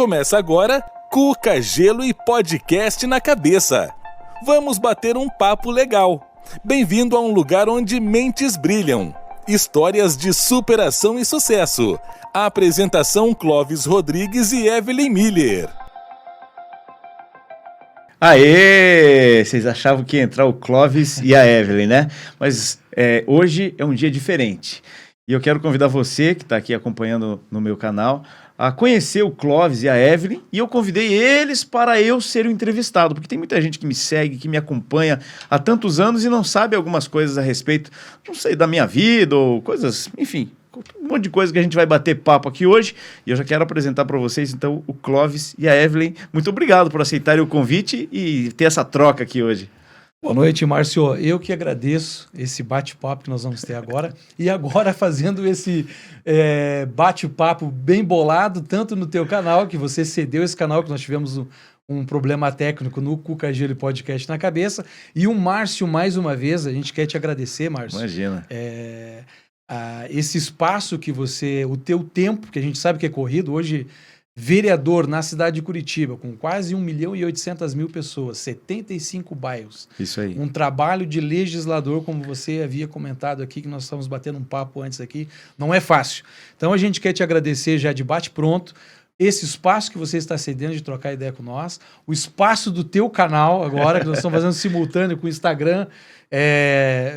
Começa agora Cuca, Gelo e Podcast na Cabeça. Vamos bater um papo legal. Bem-vindo a um lugar onde mentes brilham. Histórias de superação e sucesso. A apresentação Clóvis Rodrigues e Evelyn Miller. Aê! Vocês achavam que ia entrar o Clóvis e a Evelyn, né? Mas hoje é um dia diferente. E eu quero convidar você, que está aqui acompanhando no meu canal, a conhecer o Clóvis e a Evelyn. E eu convidei eles para eu ser o entrevistado, porque tem muita gente que me segue, que me acompanha há tantos anos e não sabe algumas coisas a respeito, não sei, da minha vida ou coisas, enfim, um monte de coisa que a gente vai bater papo aqui hoje. E eu já quero apresentar para vocês, então, o Clóvis e a Evelyn. Muito obrigado por aceitarem o convite e ter essa troca aqui hoje. Boa noite, Márcio. Eu que agradeço esse bate-papo que nós vamos ter agora. E agora fazendo esse bate-papo bem bolado, tanto no teu canal, que você cedeu esse canal, que nós tivemos um problema técnico no Cuca, Gelo e Podcast na Cabeça. E o Márcio, mais uma vez, a gente quer te agradecer, Márcio. Imagina. Esse espaço que você, o teu tempo, que a gente sabe que é corrido, hoje vereador na cidade de Curitiba, com quase 1.800.000 pessoas, 75 bairros. Isso aí. Um trabalho de legislador, como você havia comentado aqui, que nós estamos batendo um papo antes aqui, não é fácil. Então a gente quer te agradecer já de bate-pronto, esse espaço que você está cedendo de trocar ideia com nós, o espaço do teu canal agora, que nós estamos fazendo simultâneo com o Instagram,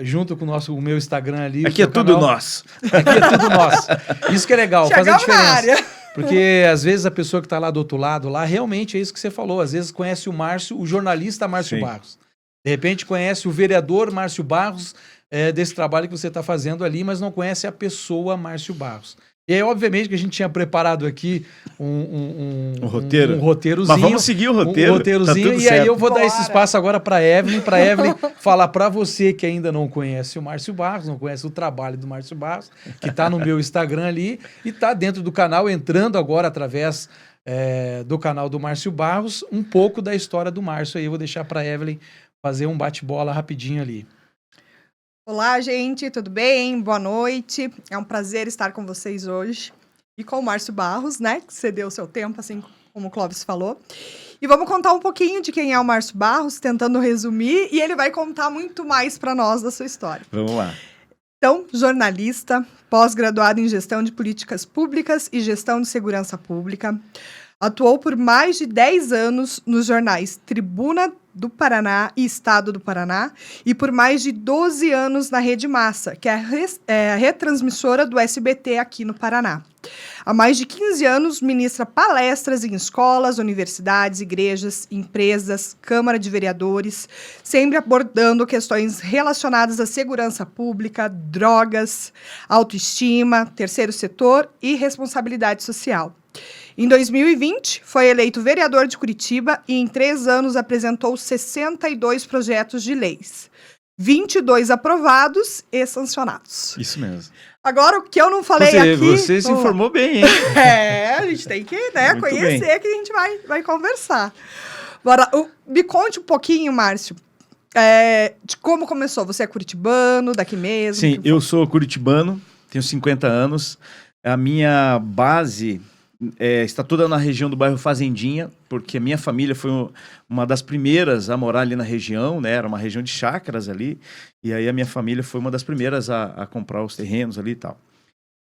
junto com o meu Instagram ali. Aqui é tudo nosso. Aqui é tudo nosso. Isso que é legal, faz a diferença. Área. Porque, às vezes, a pessoa que está lá do outro lado, lá, realmente é isso que você falou. Às vezes conhece o Márcio, o jornalista Márcio Sim. Barros. De repente conhece o vereador Márcio Barros, desse trabalho que você está fazendo ali, mas não conhece a pessoa Márcio Barros. E aí, obviamente, que a gente tinha preparado aqui um roteiro. Um roteirozinho. Mas vamos seguir o roteiro. Um roteirozinho. Tá tudo e aí certo. eu vou dar Bora. esse espaço agora para Evelyn falar para você que ainda não conhece o Márcio Barros, não conhece o trabalho do Márcio Barros, que está no meu Instagram ali e está dentro do canal, entrando agora através do canal do Márcio Barros, um pouco da história do Márcio. Aí eu vou deixar para Evelyn fazer um bate-bola rapidinho ali. Olá, gente, tudo bem? Boa noite. É um prazer estar com vocês hoje. E com o Márcio Barros, né? Que cedeu o seu tempo, assim como o Clóvis falou. E vamos contar um pouquinho de quem é o Márcio Barros, tentando resumir. E ele vai contar muito mais para nós da sua história. Vamos lá. Então, jornalista, pós-graduado em Gestão de Políticas Públicas e Gestão de Segurança Pública. Atuou por mais de 10 anos nos jornais Tribuna do Paraná e Estado do Paraná e por mais de 12 anos na Rede Massa, que é a retransmissora do SBT aqui no Paraná. Há mais de 15 anos, ministra palestras em escolas, universidades, igrejas, empresas, Câmara de Vereadores, sempre abordando questões relacionadas à segurança pública, drogas, autoestima, terceiro setor e responsabilidade social. Em 2020, foi eleito vereador de Curitiba e em 3 anos apresentou 62 projetos de leis, 22 aprovados e sancionados. Isso mesmo. Agora, o que eu não falei aqui... Você se informou bem, hein? A gente tem que Muito conhecer, bem. que a gente vai conversar. Agora, me conte um pouquinho, Márcio, de como começou. Você é curitibano, daqui mesmo? Sim, eu sou curitibano, tenho 50 anos. A minha base está toda na região do bairro Fazendinha, porque a minha família foi uma das primeiras a morar ali na região, né? Era uma região de chácaras ali, e aí a minha família foi uma das primeiras a comprar os terrenos ali e tal.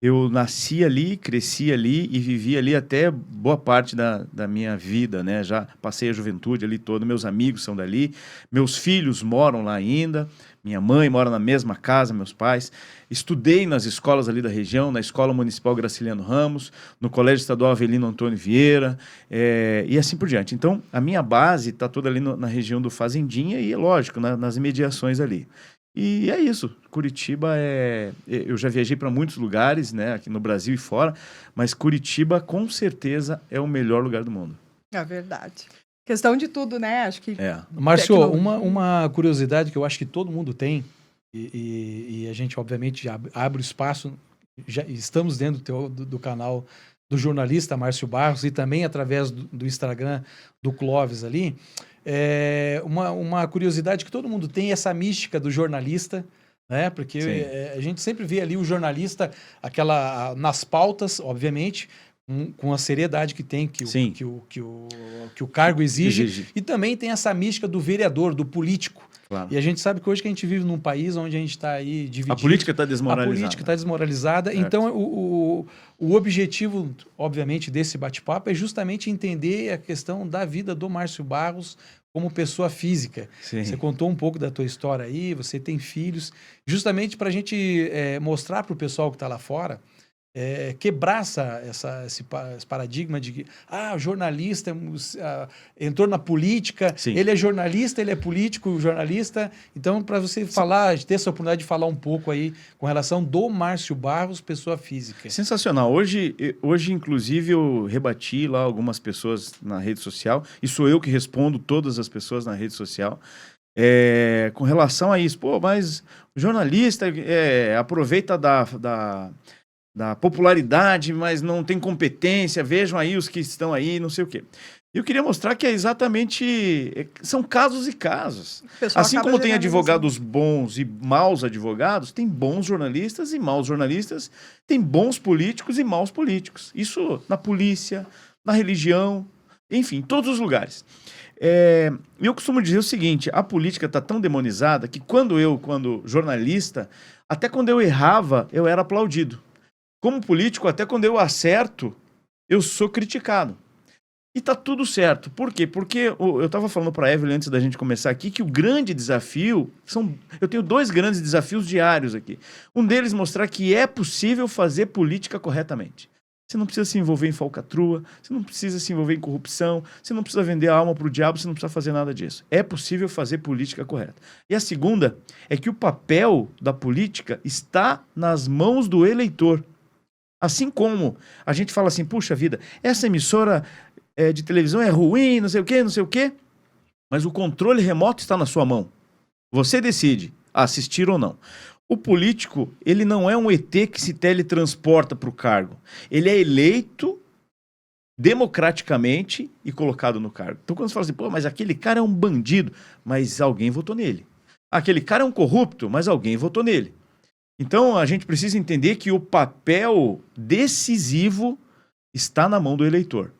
Eu nasci ali, cresci ali e vivi ali até boa parte da minha vida, né? Já passei a juventude ali toda, meus amigos são dali, meus filhos moram lá ainda, minha mãe mora na mesma casa, meus pais. Estudei nas escolas ali da região, na Escola Municipal Graciliano Ramos, no Colégio Estadual Avelino Antônio Vieira, e assim por diante. Então, a minha base está toda ali na região do Fazendinha e, lógico, nas imediações ali. E é isso, Curitiba eu já viajei para muitos lugares, né, aqui no Brasil e fora, mas Curitiba com certeza é o melhor lugar do mundo. É verdade. Questão de tudo, né? Acho que... Márcio, uma curiosidade que eu acho que todo mundo tem, e a gente obviamente abre o espaço, já estamos dentro do canal do jornalista Márcio Barros e também através do Instagram do Clóvis ali, uma curiosidade que todo mundo tem, essa mística do jornalista, né? Porque a gente sempre vê ali o jornalista, nas pautas, obviamente, com a seriedade que tem, que Sim. que o cargo exige. E também tem essa mística do vereador, do político. Claro. E a gente sabe que hoje que a gente vive num país onde a gente está aí dividido. A política está A desmoralizada. política está desmoralizada. Certo. Então, o objetivo, obviamente, desse bate-papo é justamente entender a questão da vida do Márcio Barros como pessoa física. Sim. Você contou um pouco da tua história aí, você tem filhos, justamente para a gente mostrar para o pessoal que está lá fora, quebrar esse paradigma de que o jornalista entrou na política, Sim. ele é jornalista, ele é político, jornalista. Então, para você falar, ter essa oportunidade de falar um pouco aí com relação do Márcio Barros, pessoa física. Sensacional. Hoje, inclusive, eu rebati lá algumas pessoas na rede social, e sou eu que respondo todas as pessoas na rede social, com relação a isso. Pô, mas o jornalista aproveita da popularidade, mas não tem competência, vejam aí os que estão aí, não sei o quê. Eu queria mostrar que são casos e casos. Assim como tem advogados bons e maus advogados, tem bons jornalistas e maus jornalistas, tem bons políticos e maus políticos. Isso na polícia, na religião, enfim, em todos os lugares. Eu costumo dizer o seguinte, a política está tão demonizada que quando jornalista, até quando eu errava, eu era aplaudido. Como político, até quando eu acerto, eu sou criticado. E tá tudo certo. Por quê? Porque eu estava falando para a Evelyn antes da gente começar aqui que o grande desafio eu tenho 2 grandes desafios diários aqui. Um deles mostrar que é possível fazer política corretamente. Você não precisa se envolver em falcatrua, você não precisa se envolver em corrupção, você não precisa vender a alma para o diabo, você não precisa fazer nada disso. É possível fazer política correta. E a segunda é que o papel da política está nas mãos do eleitor. Assim como a gente fala assim, puxa vida, essa emissora de televisão é ruim, não sei o quê, mas o controle remoto está na sua mão. Você decide assistir ou não. O político, ele não é um ET que se teletransporta para o cargo. Ele é eleito democraticamente e colocado no cargo. Então quando você fala assim, pô, mas aquele cara é um bandido, mas alguém votou nele. Aquele cara é um corrupto, mas alguém votou nele. Então, a gente precisa entender que o papel decisivo está na mão do eleitor.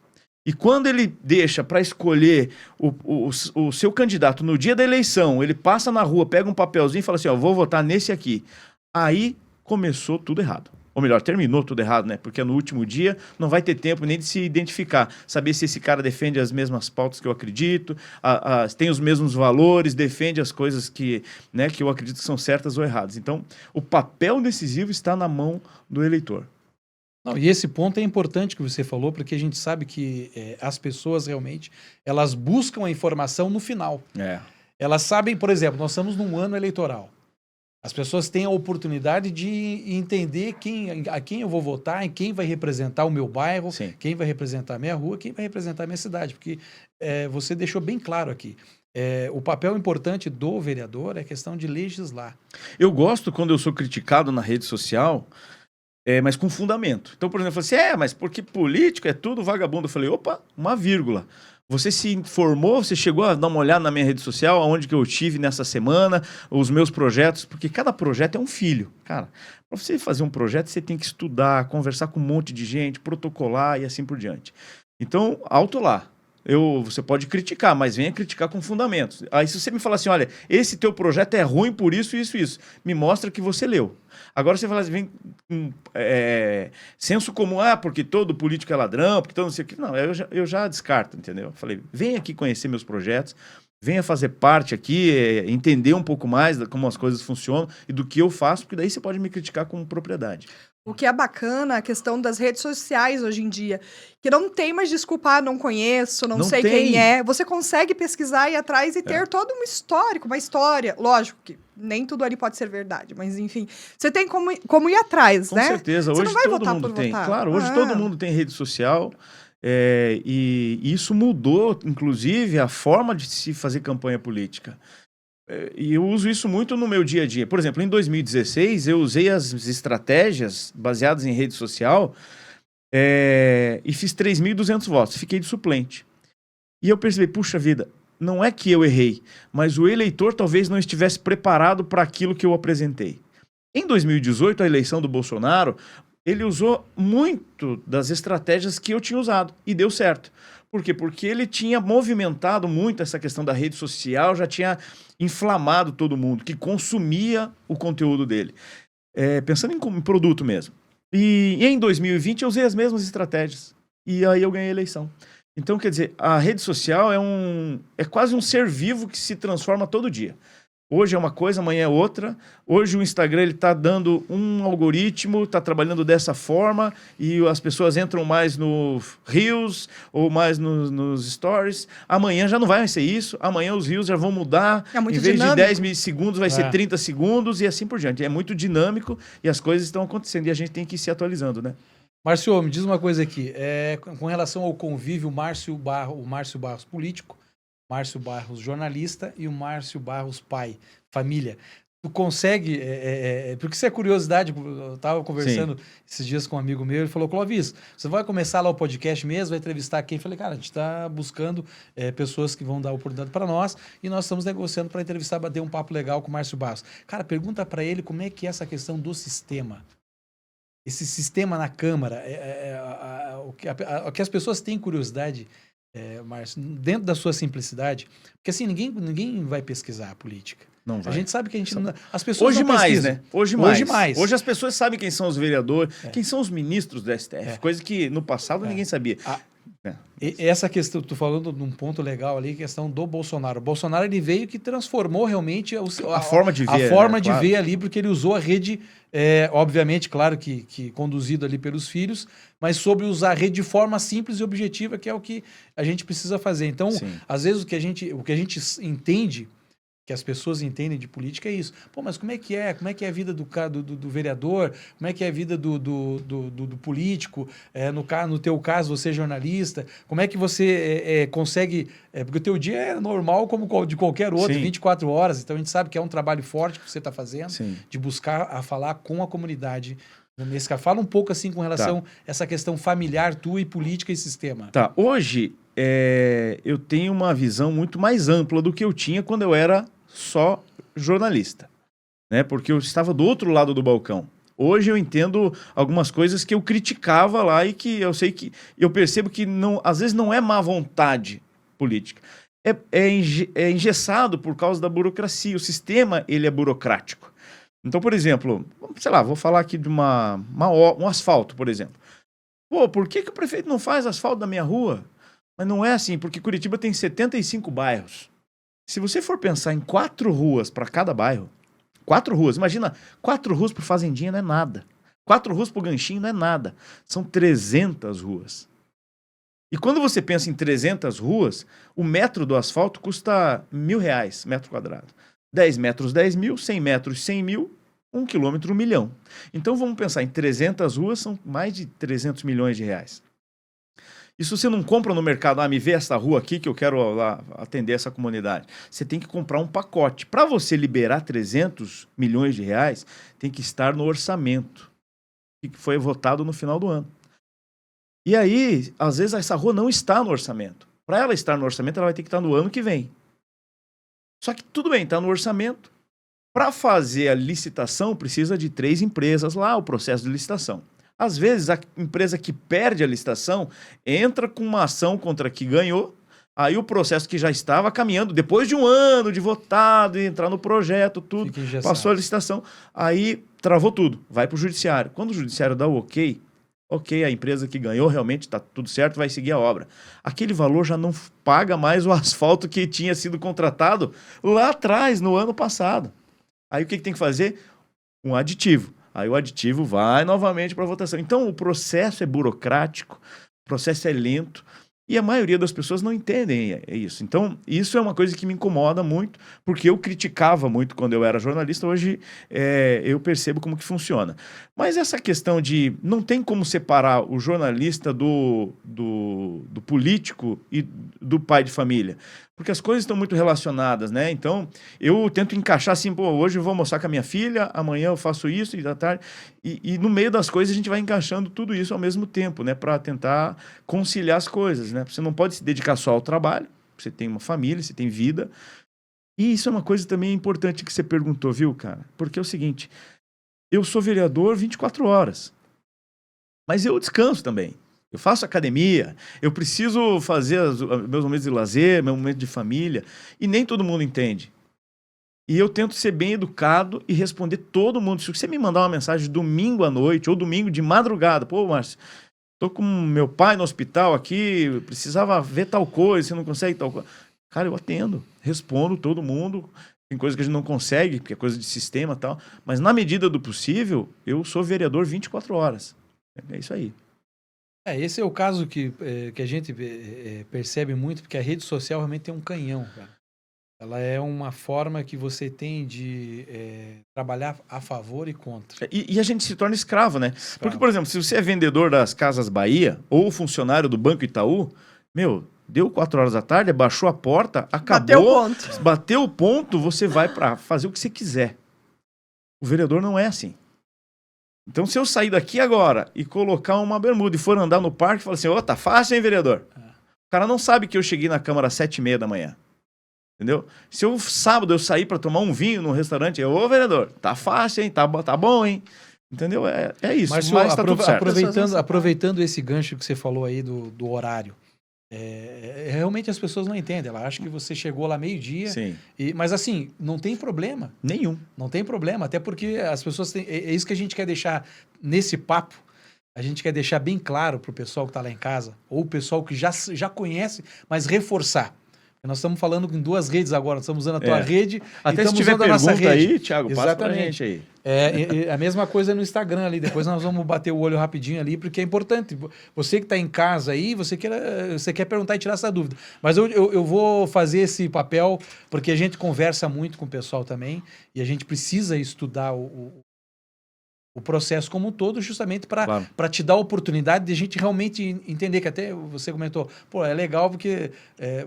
E quando ele deixa para escolher o seu candidato no dia da eleição, ele passa na rua, pega um papelzinho e fala assim, vou votar nesse aqui. Aí começou tudo errado. Ou melhor, terminou tudo errado, né? Porque no último dia não vai ter tempo nem de se identificar. Saber se esse cara defende as mesmas pautas que eu acredito, tem os mesmos valores, defende as coisas que eu acredito que são certas ou erradas. Então, o papel decisivo está na mão do eleitor. Não, e esse ponto é importante que você falou, porque a gente sabe que as pessoas realmente, elas buscam a informação no final. Elas sabem, por exemplo, nós estamos num ano eleitoral. As pessoas têm a oportunidade de entender a quem eu vou votar, em quem vai representar o meu bairro, Sim. quem vai representar a minha rua, quem vai representar a minha cidade. Porque você deixou bem claro aqui. O papel importante do vereador é a questão de legislar. Eu gosto quando eu sou criticado na rede social, mas com fundamento. Então, por exemplo, eu falei assim, mas porque político é tudo vagabundo. Eu falei, opa, uma vírgula. Você se informou, você chegou a dar uma olhada na minha rede social, aonde que eu estive nessa semana, os meus projetos, porque cada projeto é um filho. Cara, para você fazer um projeto, você tem que estudar, conversar com um monte de gente, protocolar e assim por diante. Então, alto lá. Você pode criticar, mas venha criticar com fundamentos. Aí se você me falar assim, olha, esse teu projeto é ruim por isso, isso, isso, me mostra que você leu. Agora você fala assim, vem senso comum, porque todo político é ladrão, porque todo não sei o que. Não, eu já descarto, entendeu? Falei, vem aqui conhecer meus projetos, venha fazer parte aqui, entender um pouco mais de como as coisas funcionam e do que eu faço, porque daí você pode me criticar com propriedade. O que é bacana, a questão das redes sociais hoje em dia, que não tem mais desculpa, não conheço, não sei quem é. Você consegue pesquisar e ir atrás e ter todo um histórico, uma história. Lógico que nem tudo ali pode ser verdade, mas enfim, você tem como ir atrás, né? Com certeza, você hoje não vai todo votar mundo por tem. votar. Claro, hoje todo mundo tem rede social. E isso mudou, inclusive, a forma de se fazer campanha política. E eu uso isso muito no meu dia a dia. Por exemplo, em 2016, eu usei as estratégias baseadas em rede social e fiz 3.200 votos. Fiquei de suplente. E eu percebi, puxa vida, não é que eu errei, mas o eleitor talvez não estivesse preparado para aquilo que eu apresentei. Em 2018, a eleição do Bolsonaro, ele usou muito das estratégias que eu tinha usado e deu certo. Por quê? Porque ele tinha movimentado muito essa questão da rede social, já tinha inflamado todo mundo que consumia o conteúdo dele. Pensando em produto mesmo. E em 2020 eu usei as mesmas estratégias. E aí eu ganhei a eleição. Então, quer dizer, a rede social é quase um ser vivo que se transforma todo dia. Hoje é uma coisa, amanhã é outra. Hoje o Instagram está dando um algoritmo, está trabalhando dessa forma e as pessoas entram mais no Reels ou mais nos Stories. Amanhã já não vai ser isso. Amanhã os Reels já vão mudar. É muito em vez dinâmico. de 10 milissegundos vai ser 30 segundos e assim por diante. É muito dinâmico e as coisas estão acontecendo e a gente tem que ir se atualizando, né? Márcio, me diz uma coisa aqui. Com relação ao convívio, o Márcio Barros político, Márcio Barros jornalista e o Márcio Barros pai, família. Tu consegue, porque isso é curiosidade, eu estava conversando esses dias com um amigo meu, ele falou, Clovis, você vai começar lá o podcast mesmo, vai entrevistar quem? Eu falei, cara, a gente está buscando pessoas que vão dar oportunidade para nós e nós estamos negociando para entrevistar, bater um papo legal com o Márcio Barros. Cara, pergunta para ele como é que é essa questão do sistema. Esse sistema na Câmara, o que as pessoas têm curiosidade, Márcio, dentro da sua simplicidade, porque assim, ninguém vai pesquisar a política. Não vai. A gente sabe que as pessoas Hoje não mais, pesquisam. né? Hoje mais. Hoje mais. Hoje as pessoas sabem quem são os vereadores, quem são os ministros do STF, coisa que no passado ninguém sabia. Essa questão, tu falando de um ponto legal ali, questão do Bolsonaro. O Bolsonaro, ele veio que transformou realmente a forma de ver. A forma de ver ali, porque ele usou a rede, obviamente, claro que conduzido ali pelos filhos, mas sobre usar a rede de forma simples e objetiva, que é o que a gente precisa fazer. Então, às vezes, o que a gente entende, que as pessoas entendem de política é isso. Pô, mas como é que é? Como é que é a vida do vereador? Como é que é a vida do político? No teu caso, você é jornalista. Como é que você consegue... porque o teu dia é normal como de qualquer outro, 24 horas. Então, a gente sabe que é um trabalho forte que você está fazendo, de buscar a falar com a comunidade. Nesse caso, fala um pouco assim com relação a essa questão familiar, tua e política e sistema. Tá, hoje eu tenho uma visão muito mais ampla do que eu tinha quando eu era só jornalista, né? Porque eu estava do outro lado do balcão. Hoje eu entendo algumas coisas que eu criticava lá e que eu sei que eu percebo que às vezes não é má vontade política. É engessado por causa da burocracia. O sistema, ele é burocrático. Então, por exemplo, sei lá, vou falar aqui de um asfalto, por exemplo. Pô, por que o prefeito não faz asfalto da minha rua? Mas não é assim, porque Curitiba tem 75 bairros. Se você for pensar em 4 ruas para cada bairro, 4 ruas, imagina, 4 ruas por Fazendinha não é nada. 4 ruas por Ganchinho não é nada. São 300 ruas. E quando você pensa em 300 ruas, o metro do asfalto custa R$1.000, metro quadrado. 10 metros, 10 mil, 100 metros, 100 mil, 1 quilômetro, 1 milhão. Então vamos pensar em 300 ruas, são mais de 300 milhões de reais. E se você não compra no mercado, me vê essa rua aqui que eu quero lá atender essa comunidade, você tem que comprar um pacote. Para você liberar 300 milhões de reais, tem que estar no orçamento, que foi votado no final do ano. E aí, às vezes, essa rua não está no orçamento. Para ela estar no orçamento, ela vai ter que estar no ano que vem. Só que tudo bem, está no orçamento. Para fazer a licitação, precisa de 3 empresas lá, o processo de licitação. Às vezes, a empresa que perde a licitação entra com uma ação contra a que ganhou, aí o processo que já estava caminhando, depois de um ano de votado, e entrar no projeto, tudo, passou a licitação, aí travou tudo, vai para o judiciário. Quando o judiciário dá o ok, a empresa que ganhou realmente está tudo certo, vai seguir a obra. Aquele valor já não paga mais o asfalto que tinha sido contratado lá atrás, no ano passado. Aí o que tem que fazer? Um aditivo. Aí o aditivo vai novamente para a votação. Então, o processo é burocrático, o processo é lento, e a maioria das pessoas não entendem isso. Então, isso é uma coisa que me incomoda muito, porque eu criticava muito quando eu era jornalista, hoje eu percebo como que funciona. Mas essa questão de não tem como separar o jornalista do político e do pai de família, porque as coisas estão muito relacionadas, né? Então, eu tento encaixar assim, pô, hoje eu vou almoçar com a minha filha, amanhã eu faço isso, e da tarde... E no meio das coisas a gente vai encaixando tudo isso ao mesmo tempo, né? Para tentar conciliar as coisas, né? Você não pode se dedicar só ao trabalho, você tem uma família, você tem vida. E isso é uma coisa também importante que você perguntou, viu, cara? Porque é o seguinte, eu sou vereador 24 horas. Mas eu descanso também. Eu faço academia, eu preciso fazer meus momentos de lazer, meu momento de família, e nem todo mundo entende. E eu tento ser bem educado e responder todo mundo. Se você me mandar uma mensagem domingo à noite ou domingo de madrugada, pô, Márcio, tô com meu pai no hospital aqui, precisava ver tal coisa, você não consegue tal coisa. Cara, eu atendo, respondo todo mundo. Tem coisa que a gente não consegue, porque é coisa de sistema e tal. Mas na medida do possível, eu sou vereador 24 horas. É isso aí. Esse é o caso que a gente percebe muito, porque a rede social realmente tem um canhão, cara. Ela é uma forma que você tem de trabalhar a favor e contra. E a gente se torna escravo, né? Porque, por exemplo, se você é vendedor das Casas Bahia ou funcionário do Banco Itaú, deu 4 horas da tarde, baixou a porta, acabou, bateu o ponto, você vai para fazer o que você quiser. O vereador não é assim. Então, se eu sair daqui agora e colocar uma bermuda e for andar no parque, falar assim, tá fácil, hein, vereador? O cara não sabe que eu cheguei na Câmara às 7h30 da manhã. Entendeu? Se sábado eu sair para tomar um vinho num restaurante, vereador, tá fácil, hein? Tá bom, hein? Entendeu? É isso. Mas tá tudo certo. Aproveitando esse gancho que você falou aí do horário, realmente as pessoas não entendem. Ela acha que você chegou lá meio-dia. Sim. Mas assim, não tem problema. Nenhum. Não tem problema, até porque as pessoas têm... É isso que a gente quer deixar nesse papo. A gente quer deixar bem claro pro pessoal que tá lá em casa, ou o pessoal que já conhece, mas reforçar. Nós estamos falando em 2 redes agora, nós estamos usando a tua rede. Até se tiver pergunta aí, Thiago, passa pra gente aí. A mesma coisa no Instagram ali, depois nós vamos bater o olho rapidinho ali, porque é importante. Você que está em casa aí, você quer perguntar e tirar essa dúvida. Mas eu vou fazer esse papel, porque a gente conversa muito com o pessoal também, e a gente precisa estudar o processo como um todo, justamente para te dar a oportunidade de a gente realmente entender, que até você comentou, é legal porque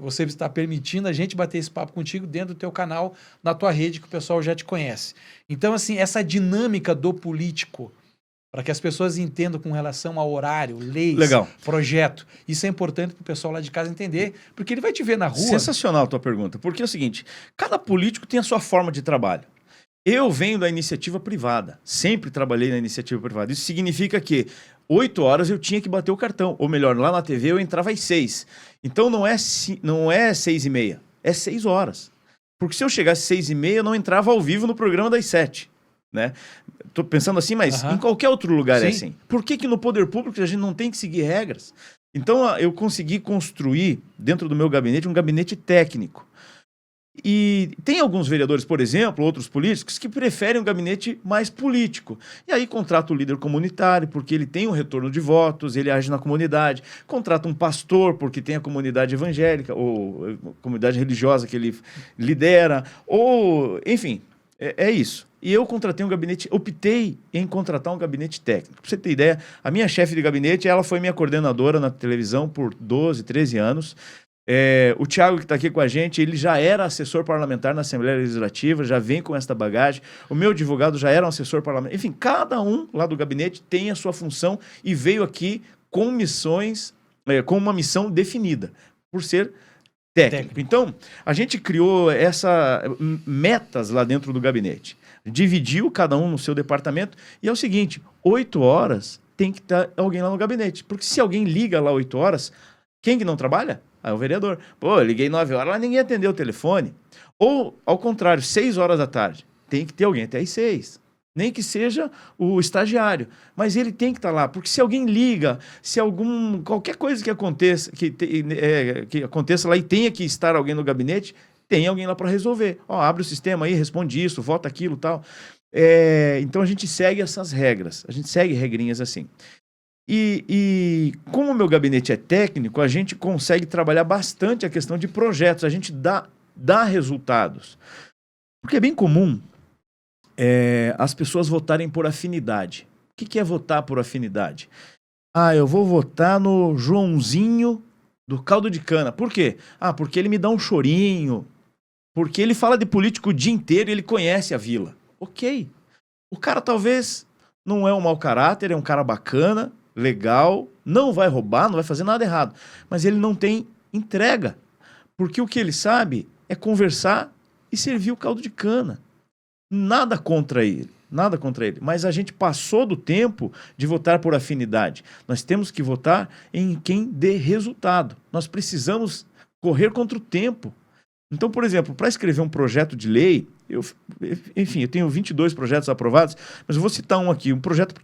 você está permitindo a gente bater esse papo contigo dentro do teu canal, na tua rede, que o pessoal já te conhece. Então, assim, essa dinâmica do político, para que as pessoas entendam com relação ao horário, leis, projeto, isso é importante para o pessoal lá de casa entender, porque ele vai te ver na rua. Sensacional a tua pergunta, porque é o seguinte, cada político tem a sua forma de trabalho. Eu venho da iniciativa privada, sempre trabalhei na iniciativa privada. Isso significa que 8 horas eu tinha que bater o cartão, ou melhor, lá na TV eu entrava às 6. Então não é 6h30, é 6 horas. Porque se eu chegasse às 6h30, eu não entrava ao vivo no programa das 7. Né? Tô pensando assim, mas em qualquer outro lugar é assim. Por que no poder público a gente não tem que seguir regras? Então eu consegui construir dentro do meu gabinete um gabinete técnico. E tem alguns vereadores, por exemplo, outros políticos, que preferem um gabinete mais político. E aí contrata o líder comunitário, porque ele tem um retorno de votos, ele age na comunidade. Contrata um pastor, porque tem a comunidade evangélica, ou a comunidade religiosa que ele lidera. Ou, enfim, é isso. E eu contratei um gabinete, optei em contratar um gabinete técnico. Para você ter ideia, a minha chefe de gabinete, ela foi minha coordenadora na televisão por 12, 13 anos. O Thiago, que está aqui com a gente, ele já era assessor parlamentar na Assembleia Legislativa, já vem com esta bagagem. O meu advogado já era um assessor parlamentar. Enfim, cada um lá do gabinete tem a sua função e veio aqui com missões, com uma missão definida, por ser técnico. Então, a gente criou metas lá dentro do gabinete. Dividiu cada um no seu departamento e é o seguinte, 8 horas tem que estar alguém lá no gabinete. Porque se alguém liga lá 8 horas, quem que não trabalha? É o vereador. Eu liguei 9 horas, lá ninguém atendeu o telefone. Ou, ao contrário, 6 horas da tarde. Tem que ter alguém até às 6. Nem que seja o estagiário. Mas ele tem que estar lá. Porque se alguém liga, se qualquer coisa que aconteça, que aconteça lá e tenha que estar alguém no gabinete, tem alguém lá para resolver. Abre o sistema aí, responde isso, vota aquilo e tal. Então a gente segue essas regras. A gente segue regrinhas assim. E como o meu gabinete é técnico, a gente consegue trabalhar bastante a questão de projetos, a gente dá resultados. Porque é bem comum as pessoas votarem por afinidade. O que é votar por afinidade? Eu vou votar no Joãozinho do caldo de cana. Por quê? Porque ele me dá um chorinho, porque ele fala de político o dia inteiro e ele conhece a vila. Ok. O cara talvez não é um mau caráter, é um cara bacana, legal, não vai roubar, não vai fazer nada errado, mas ele não tem entrega, porque o que ele sabe é conversar e servir o caldo de cana. Nada contra ele, nada contra ele, mas a gente passou do tempo de votar por afinidade. Nós temos que votar em quem dê resultado. Nós precisamos correr contra o tempo. Então, por exemplo, para escrever um projeto de lei, eu tenho 22 projetos aprovados, mas eu vou citar um aqui, um projeto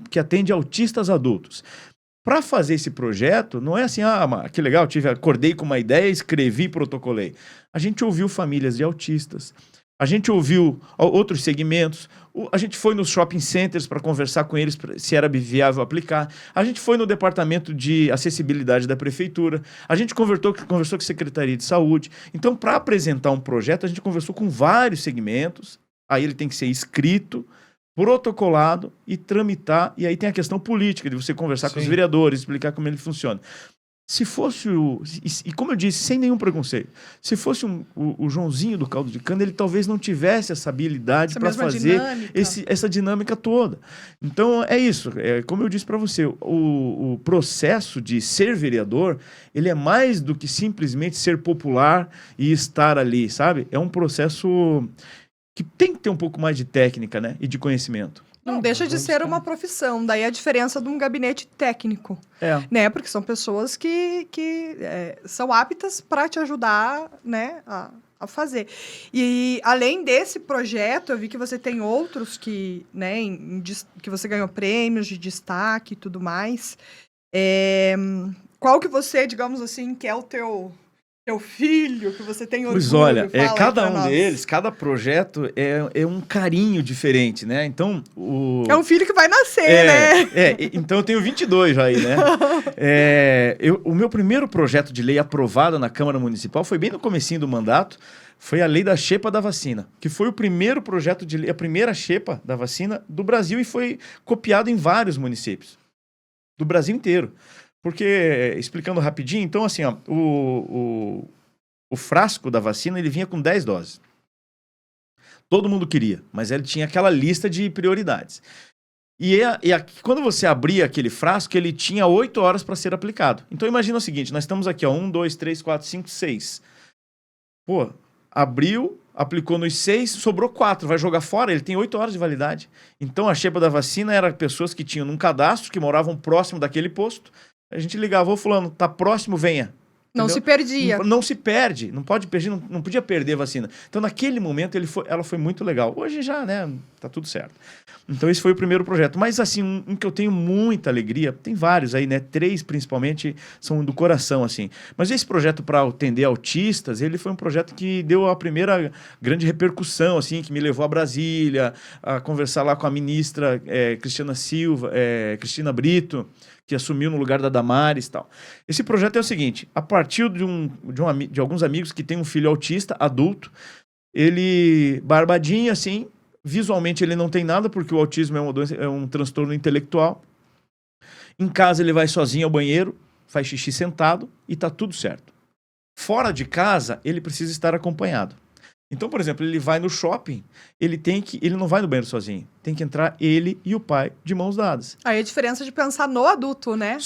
que atende autistas adultos. Para fazer esse projeto, não é assim, que legal, acordei com uma ideia, escrevi e protocolei. A gente ouviu famílias de autistas, a gente ouviu outros segmentos, a gente foi nos shopping centers para conversar com eles se era viável aplicar, a gente foi no departamento de acessibilidade da prefeitura, a gente conversou com a Secretaria de Saúde. Então, para apresentar um projeto, a gente conversou com vários segmentos, aí ele tem que ser escrito, protocolado e tramitar, e aí tem a questão política, de você conversar com os vereadores, explicar como ele funciona. Se fosse e como eu disse, sem nenhum preconceito, se fosse o Joãozinho do caldo de cana, ele talvez não tivesse essa habilidade para fazer essa dinâmica toda. Então, é isso. Como eu disse para você, o processo de ser vereador, ele é mais do que simplesmente ser popular e estar ali, sabe? É um processo que tem que ter um pouco mais de técnica, né? E de conhecimento. Não deixa de ser uma profissão. Daí a diferença de um gabinete técnico. Né? Porque são pessoas que são aptas para te ajudar, né, a fazer. E além desse projeto, eu vi que você tem outros que, né, que você ganhou prêmios de destaque e tudo mais. Qual que você, digamos assim, que é o teu filho, que você tem orgulho? Pois olha, cada um deles, cada projeto é um carinho diferente, né? Então, é um filho que vai nascer, né? Então eu tenho 22 já aí, né? O meu primeiro projeto de lei aprovado na Câmara Municipal foi bem no comecinho do mandato, foi a lei da xepa da vacina, que foi o primeiro projeto de lei, a primeira xepa da vacina do Brasil, e foi copiado em vários municípios do Brasil inteiro. Porque, explicando rapidinho, então assim, ó, o frasco da vacina, ele vinha com 10 doses. Todo mundo queria, mas ele tinha aquela lista de prioridades. E quando você abria aquele frasco, ele tinha 8 horas para ser aplicado. Então imagina o seguinte, nós estamos aqui, ó, 1, 2, 3, 4, 5, 6. Pô, abriu, aplicou nos 6, sobrou 4, vai jogar fora, ele tem 8 horas de validade. Então a xepa da vacina era pessoas que tinham num cadastro, que moravam próximo daquele posto. A gente ligava, fulano, tá próximo, venha. Não se perdia. Não se perde, não pode perder, não podia perder a vacina. Então, naquele momento, ela foi muito legal. Hoje já, né, tá tudo certo. Então, esse foi o primeiro projeto. Mas, assim, um que eu tenho muita alegria, tem vários aí, né, 3 principalmente são do coração, assim. Mas esse projeto para atender autistas, ele foi um projeto que deu a primeira grande repercussão, assim, que me levou a Brasília, a conversar lá com a ministra Cristina Brito, que assumiu no lugar da Damares e tal. Esse projeto é o seguinte, a partir de alguns amigos que têm um filho autista, adulto, ele, barbadinho assim, visualmente ele não tem nada, porque o autismo é um transtorno intelectual. Em casa ele vai sozinho ao banheiro, faz xixi sentado e tá tudo certo. Fora de casa, ele precisa estar acompanhado. Então, por exemplo, ele vai no shopping, ele não vai no banheiro sozinho. Tem que entrar ele e o pai de mãos dadas. Aí a diferença de pensar no adulto, né?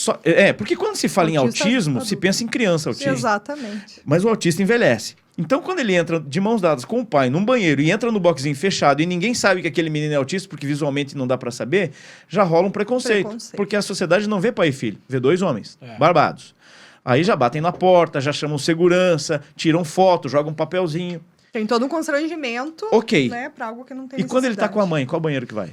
Porque quando se fala em autismo, se pensa em criança autista. Exatamente. Mas o autista envelhece. Então, quando ele entra de mãos dadas com o pai num banheiro e entra no boxinho fechado e ninguém sabe que aquele menino é autista, porque visualmente não dá pra saber, já rola um preconceito. Porque a sociedade não vê pai e filho, vê 2 homens, barbados. Aí já batem na porta, já chamam segurança, tiram foto, jogam um papelzinho. Tem todo um constrangimento, né, pra algo que não tem necessidade. E quando ele tá com a mãe, qual banheiro que vai?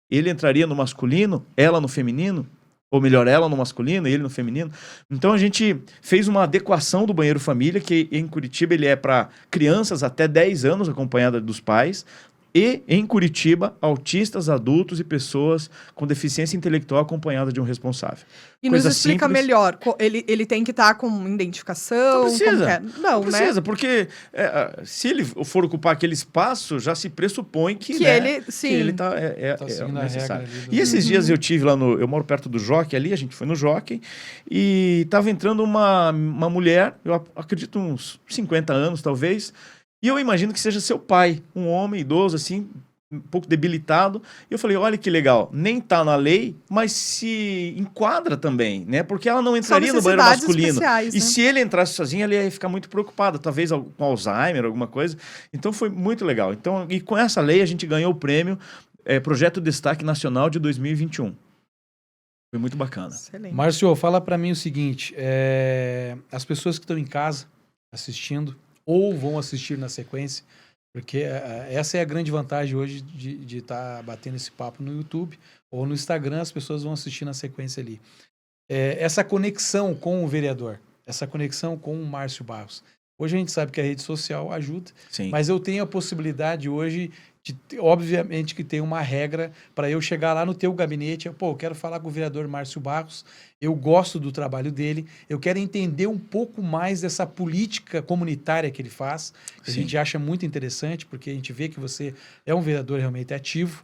Ele entraria no masculino, ela no feminino? Ou melhor, ela no masculino e ele no feminino? Então a gente fez uma adequação do banheiro família, que em Curitiba ele é para crianças até 10 anos, acompanhada dos pais. E, em Curitiba, autistas, adultos e pessoas com deficiência intelectual acompanhada de um responsável. E nos explica melhor, ele tem que estar com identificação? Não precisa. Não, né? Precisa, porque se ele for ocupar aquele espaço, já se pressupõe que ele tá necessário. E esses dias eu tive lá eu moro perto do Jockey ali, a gente foi no Jockey, e estava entrando uma mulher, eu acredito uns 50 anos talvez, e eu imagino que seja seu pai, um homem idoso, assim, um pouco debilitado. E eu falei, olha que legal, nem tá na lei, mas se enquadra também, né? Porque ela não entraria no banheiro masculino. E né? se ele entrasse sozinho, ele ia ficar muito preocupado, talvez com Alzheimer, alguma coisa. Então foi muito legal. Então, e com essa lei a gente ganhou o prêmio Projeto Destaque Nacional de 2021. Foi muito bacana. Excelente. Márcio, fala para mim o seguinte, as pessoas que estão em casa assistindo ou vão assistir na sequência, porque essa é a grande vantagem hoje de estar batendo esse papo no YouTube ou no Instagram, as pessoas vão assistir na sequência ali. Essa conexão com o vereador, essa conexão com o Márcio Barros. Hoje a gente sabe que a rede social ajuda, Sim. mas eu tenho a possibilidade hoje obviamente que tem uma regra para eu chegar lá no teu gabinete, eu quero falar com o vereador Márcio Barros, eu gosto do trabalho dele, eu quero entender um pouco mais dessa política comunitária que ele faz, que a gente acha muito interessante, porque a gente vê que você é um vereador realmente ativo,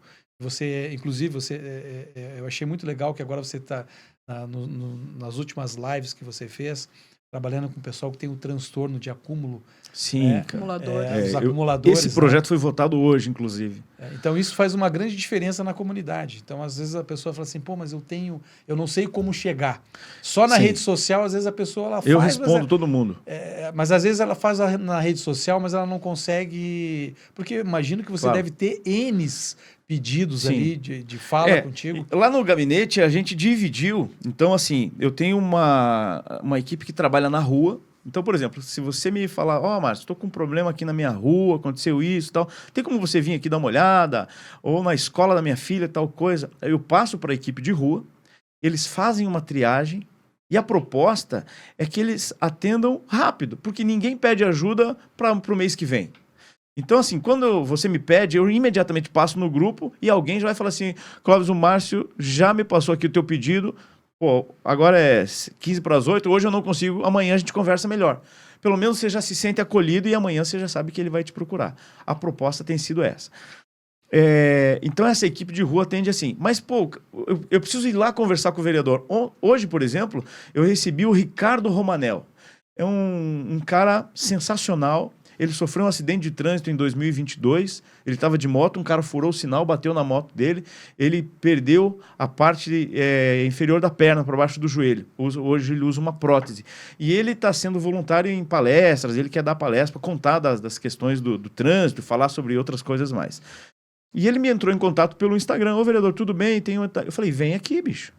inclusive, eu achei muito legal que agora você está nas últimas lives que você fez, trabalhando com o pessoal que tem um transtorno de acúmulo. Sim, acumulador. Os acumuladores. Esse projeto foi votado hoje, inclusive. Então, isso faz uma grande diferença na comunidade. Então, às vezes, a pessoa fala assim, mas eu não sei como chegar. Só na rede social, às vezes, a pessoa ela faz... Eu respondo todo mundo. Mas, às vezes, ela faz na rede social, mas ela não consegue... Porque eu imagino que você deve ter N's pedidos ali de fala contigo. Lá no gabinete, a gente dividiu. Então, assim, eu tenho uma equipe que trabalha na rua. Então, por exemplo, se você me falar, Márcio, estou com um problema aqui na minha rua, aconteceu isso e tal, tem como você vir aqui dar uma olhada? Ou na escola da minha filha, tal coisa. Eu passo para a equipe de rua, eles fazem uma triagem e a proposta é que eles atendam rápido, porque ninguém pede ajuda para o mês que vem. Então, assim, quando você me pede, eu imediatamente passo no grupo e alguém já vai falar assim, Clóvis, o Márcio já me passou aqui o teu pedido, agora é 7:45, hoje eu não consigo, amanhã a gente conversa melhor. Pelo menos você já se sente acolhido e amanhã você já sabe que ele vai te procurar. A proposta tem sido essa. Então essa equipe de rua atende assim. Mas, eu preciso ir lá conversar com o vereador. Hoje, por exemplo, eu recebi o Ricardo Romanel. É um cara sensacional. Ele sofreu um acidente de trânsito em 2022, ele estava de moto, um cara furou o sinal, bateu na moto dele, ele perdeu a parte inferior da perna, para baixo do joelho. Hoje ele usa uma prótese. E ele está sendo voluntário em palestras, ele quer dar palestra para contar das questões do trânsito, falar sobre outras coisas mais. E ele me entrou em contato pelo Instagram, vereador, tudo bem? Eu falei, vem aqui, bicho.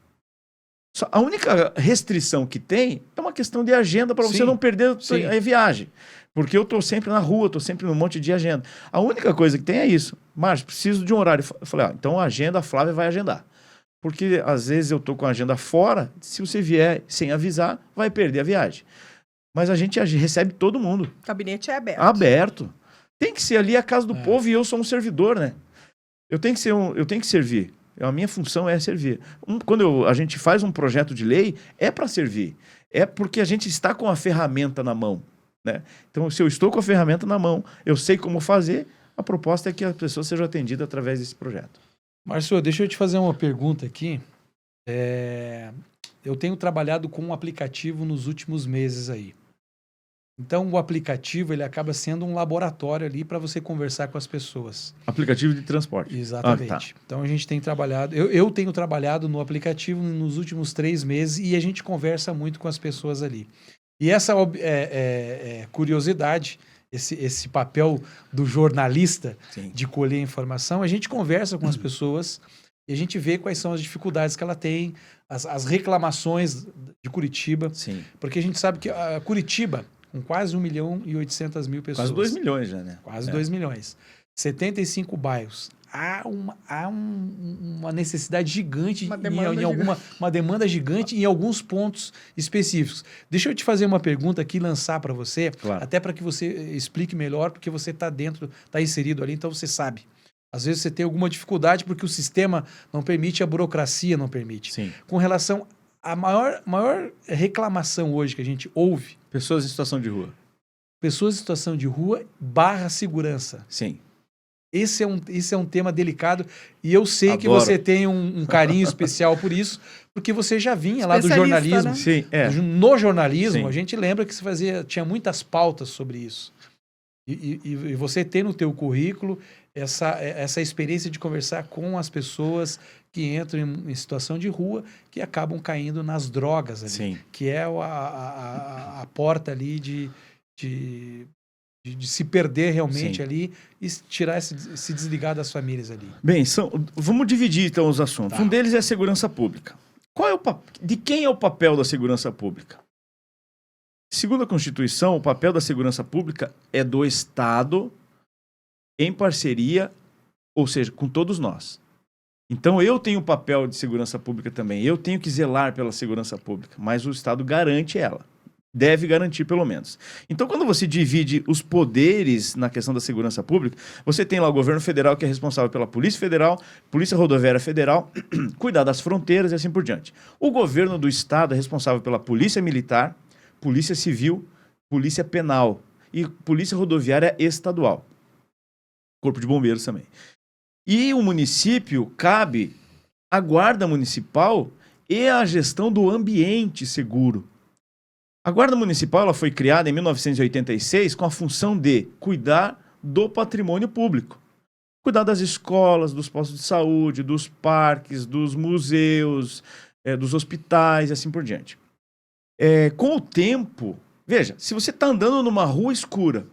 A única restrição que tem é uma questão de agenda para você não perder a viagem. Porque eu estou sempre na rua, estou sempre num monte de agenda. A única coisa que tem é isso. Márcio, preciso de um horário. Eu falei, então a agenda, a Flávia vai agendar. Porque às vezes eu estou com a agenda fora, se você vier sem avisar, vai perder a viagem. Mas a gente recebe todo mundo. O gabinete é aberto. Aberto. Tem que ser ali a casa do povo e eu sou um servidor, né? Eu tenho que servir. A minha função é servir. Quando a gente faz um projeto de lei, é para servir. É porque a gente está com a ferramenta na mão. Né? Então, se eu estou com a ferramenta na mão, eu sei como fazer, a proposta é que a pessoa seja atendida através desse projeto. Márcio, deixa eu te fazer uma pergunta aqui. Eu tenho trabalhado com um aplicativo nos últimos meses aí. Então, o aplicativo ele acaba sendo um laboratório ali para você conversar com as pessoas. Aplicativo de transporte. Exatamente. Então, a gente tem trabalhado... Eu tenho trabalhado no aplicativo nos últimos 3 meses e a gente conversa muito com as pessoas ali. E essa curiosidade, esse papel do jornalista de colher informação, a gente conversa com as pessoas e a gente vê quais são as dificuldades que ela tem, as reclamações de Curitiba. Sim. Porque a gente sabe que a Curitiba, com quase 1.800.000 pessoas... Quase 2 milhões já, né? Quase 2 milhões. 75 bairros. Há uma necessidade gigante, uma demanda gigante em alguns pontos específicos. Deixa eu te fazer uma pergunta aqui, lançar para você, até para que você explique melhor, porque você está dentro, está inserido ali, então você sabe. Às vezes você tem alguma dificuldade porque o sistema não permite, a burocracia não permite. Sim. Com relação à maior reclamação hoje que a gente ouve... Pessoas em situação de rua. Pessoas em situação de rua / segurança. Sim. Esse é um tema delicado e eu sei que você tem um carinho especial por isso, porque você já vinha lá do jornalismo. Né? Sim, No jornalismo, Sim. A gente lembra que tinha muitas pautas sobre isso. E você tem no teu currículo essa experiência de conversar com as pessoas que entram em situação de rua, que acabam caindo nas drogas ali, Sim. que é a porta ali de se perder realmente Sim. ali e tirar se desligar das famílias ali. Bem, vamos dividir então os assuntos. Tá. Um deles é a segurança pública. De quem é o papel da segurança pública? Segundo a Constituição, o papel da segurança pública é do Estado em parceria, ou seja, com todos nós. Então eu tenho o papel de segurança pública também. Eu tenho que zelar pela segurança pública, mas o Estado garante ela. Deve garantir, pelo menos. Então, quando você divide os poderes na questão da segurança pública, você tem lá o governo federal, que é responsável pela Polícia Federal, Polícia Rodoviária Federal, cuidar das fronteiras e assim por diante. O governo do Estado é responsável pela Polícia Militar, Polícia Civil, Polícia Penal e Polícia Rodoviária Estadual. Corpo de Bombeiros também. E o município cabe a Guarda Municipal e a gestão do ambiente seguro. A Guarda Municipal ela foi criada em 1986 com a função de cuidar do patrimônio público. Cuidar das escolas, dos postos de saúde, dos parques, dos museus, dos hospitais e assim por diante. Com o tempo, veja, se você está andando numa rua escura,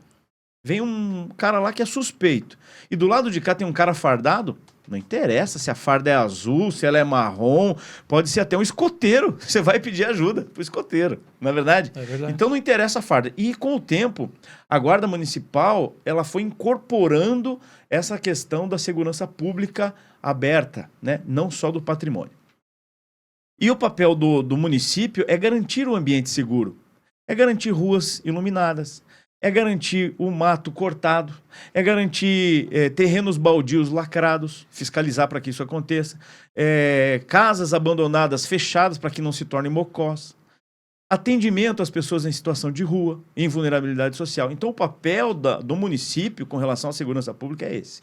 vem um cara lá que é suspeito, e do lado de cá tem um cara fardado, não interessa se a farda é azul, se ela é marrom, pode ser até um escoteiro. Você vai pedir ajuda pro escoteiro, não é verdade? É verdade. Então não interessa a farda. E com o tempo, a Guarda Municipal ela foi incorporando essa questão da segurança pública aberta, né? Não só do patrimônio. E o papel do município é garantir o ambiente seguro, é garantir ruas iluminadas, é garantir o mato cortado, é garantir terrenos baldios lacrados, fiscalizar para que isso aconteça, casas abandonadas fechadas para que não se tornem mocós, atendimento às pessoas em situação de rua, em vulnerabilidade social. Então o papel do município com relação à segurança pública é esse.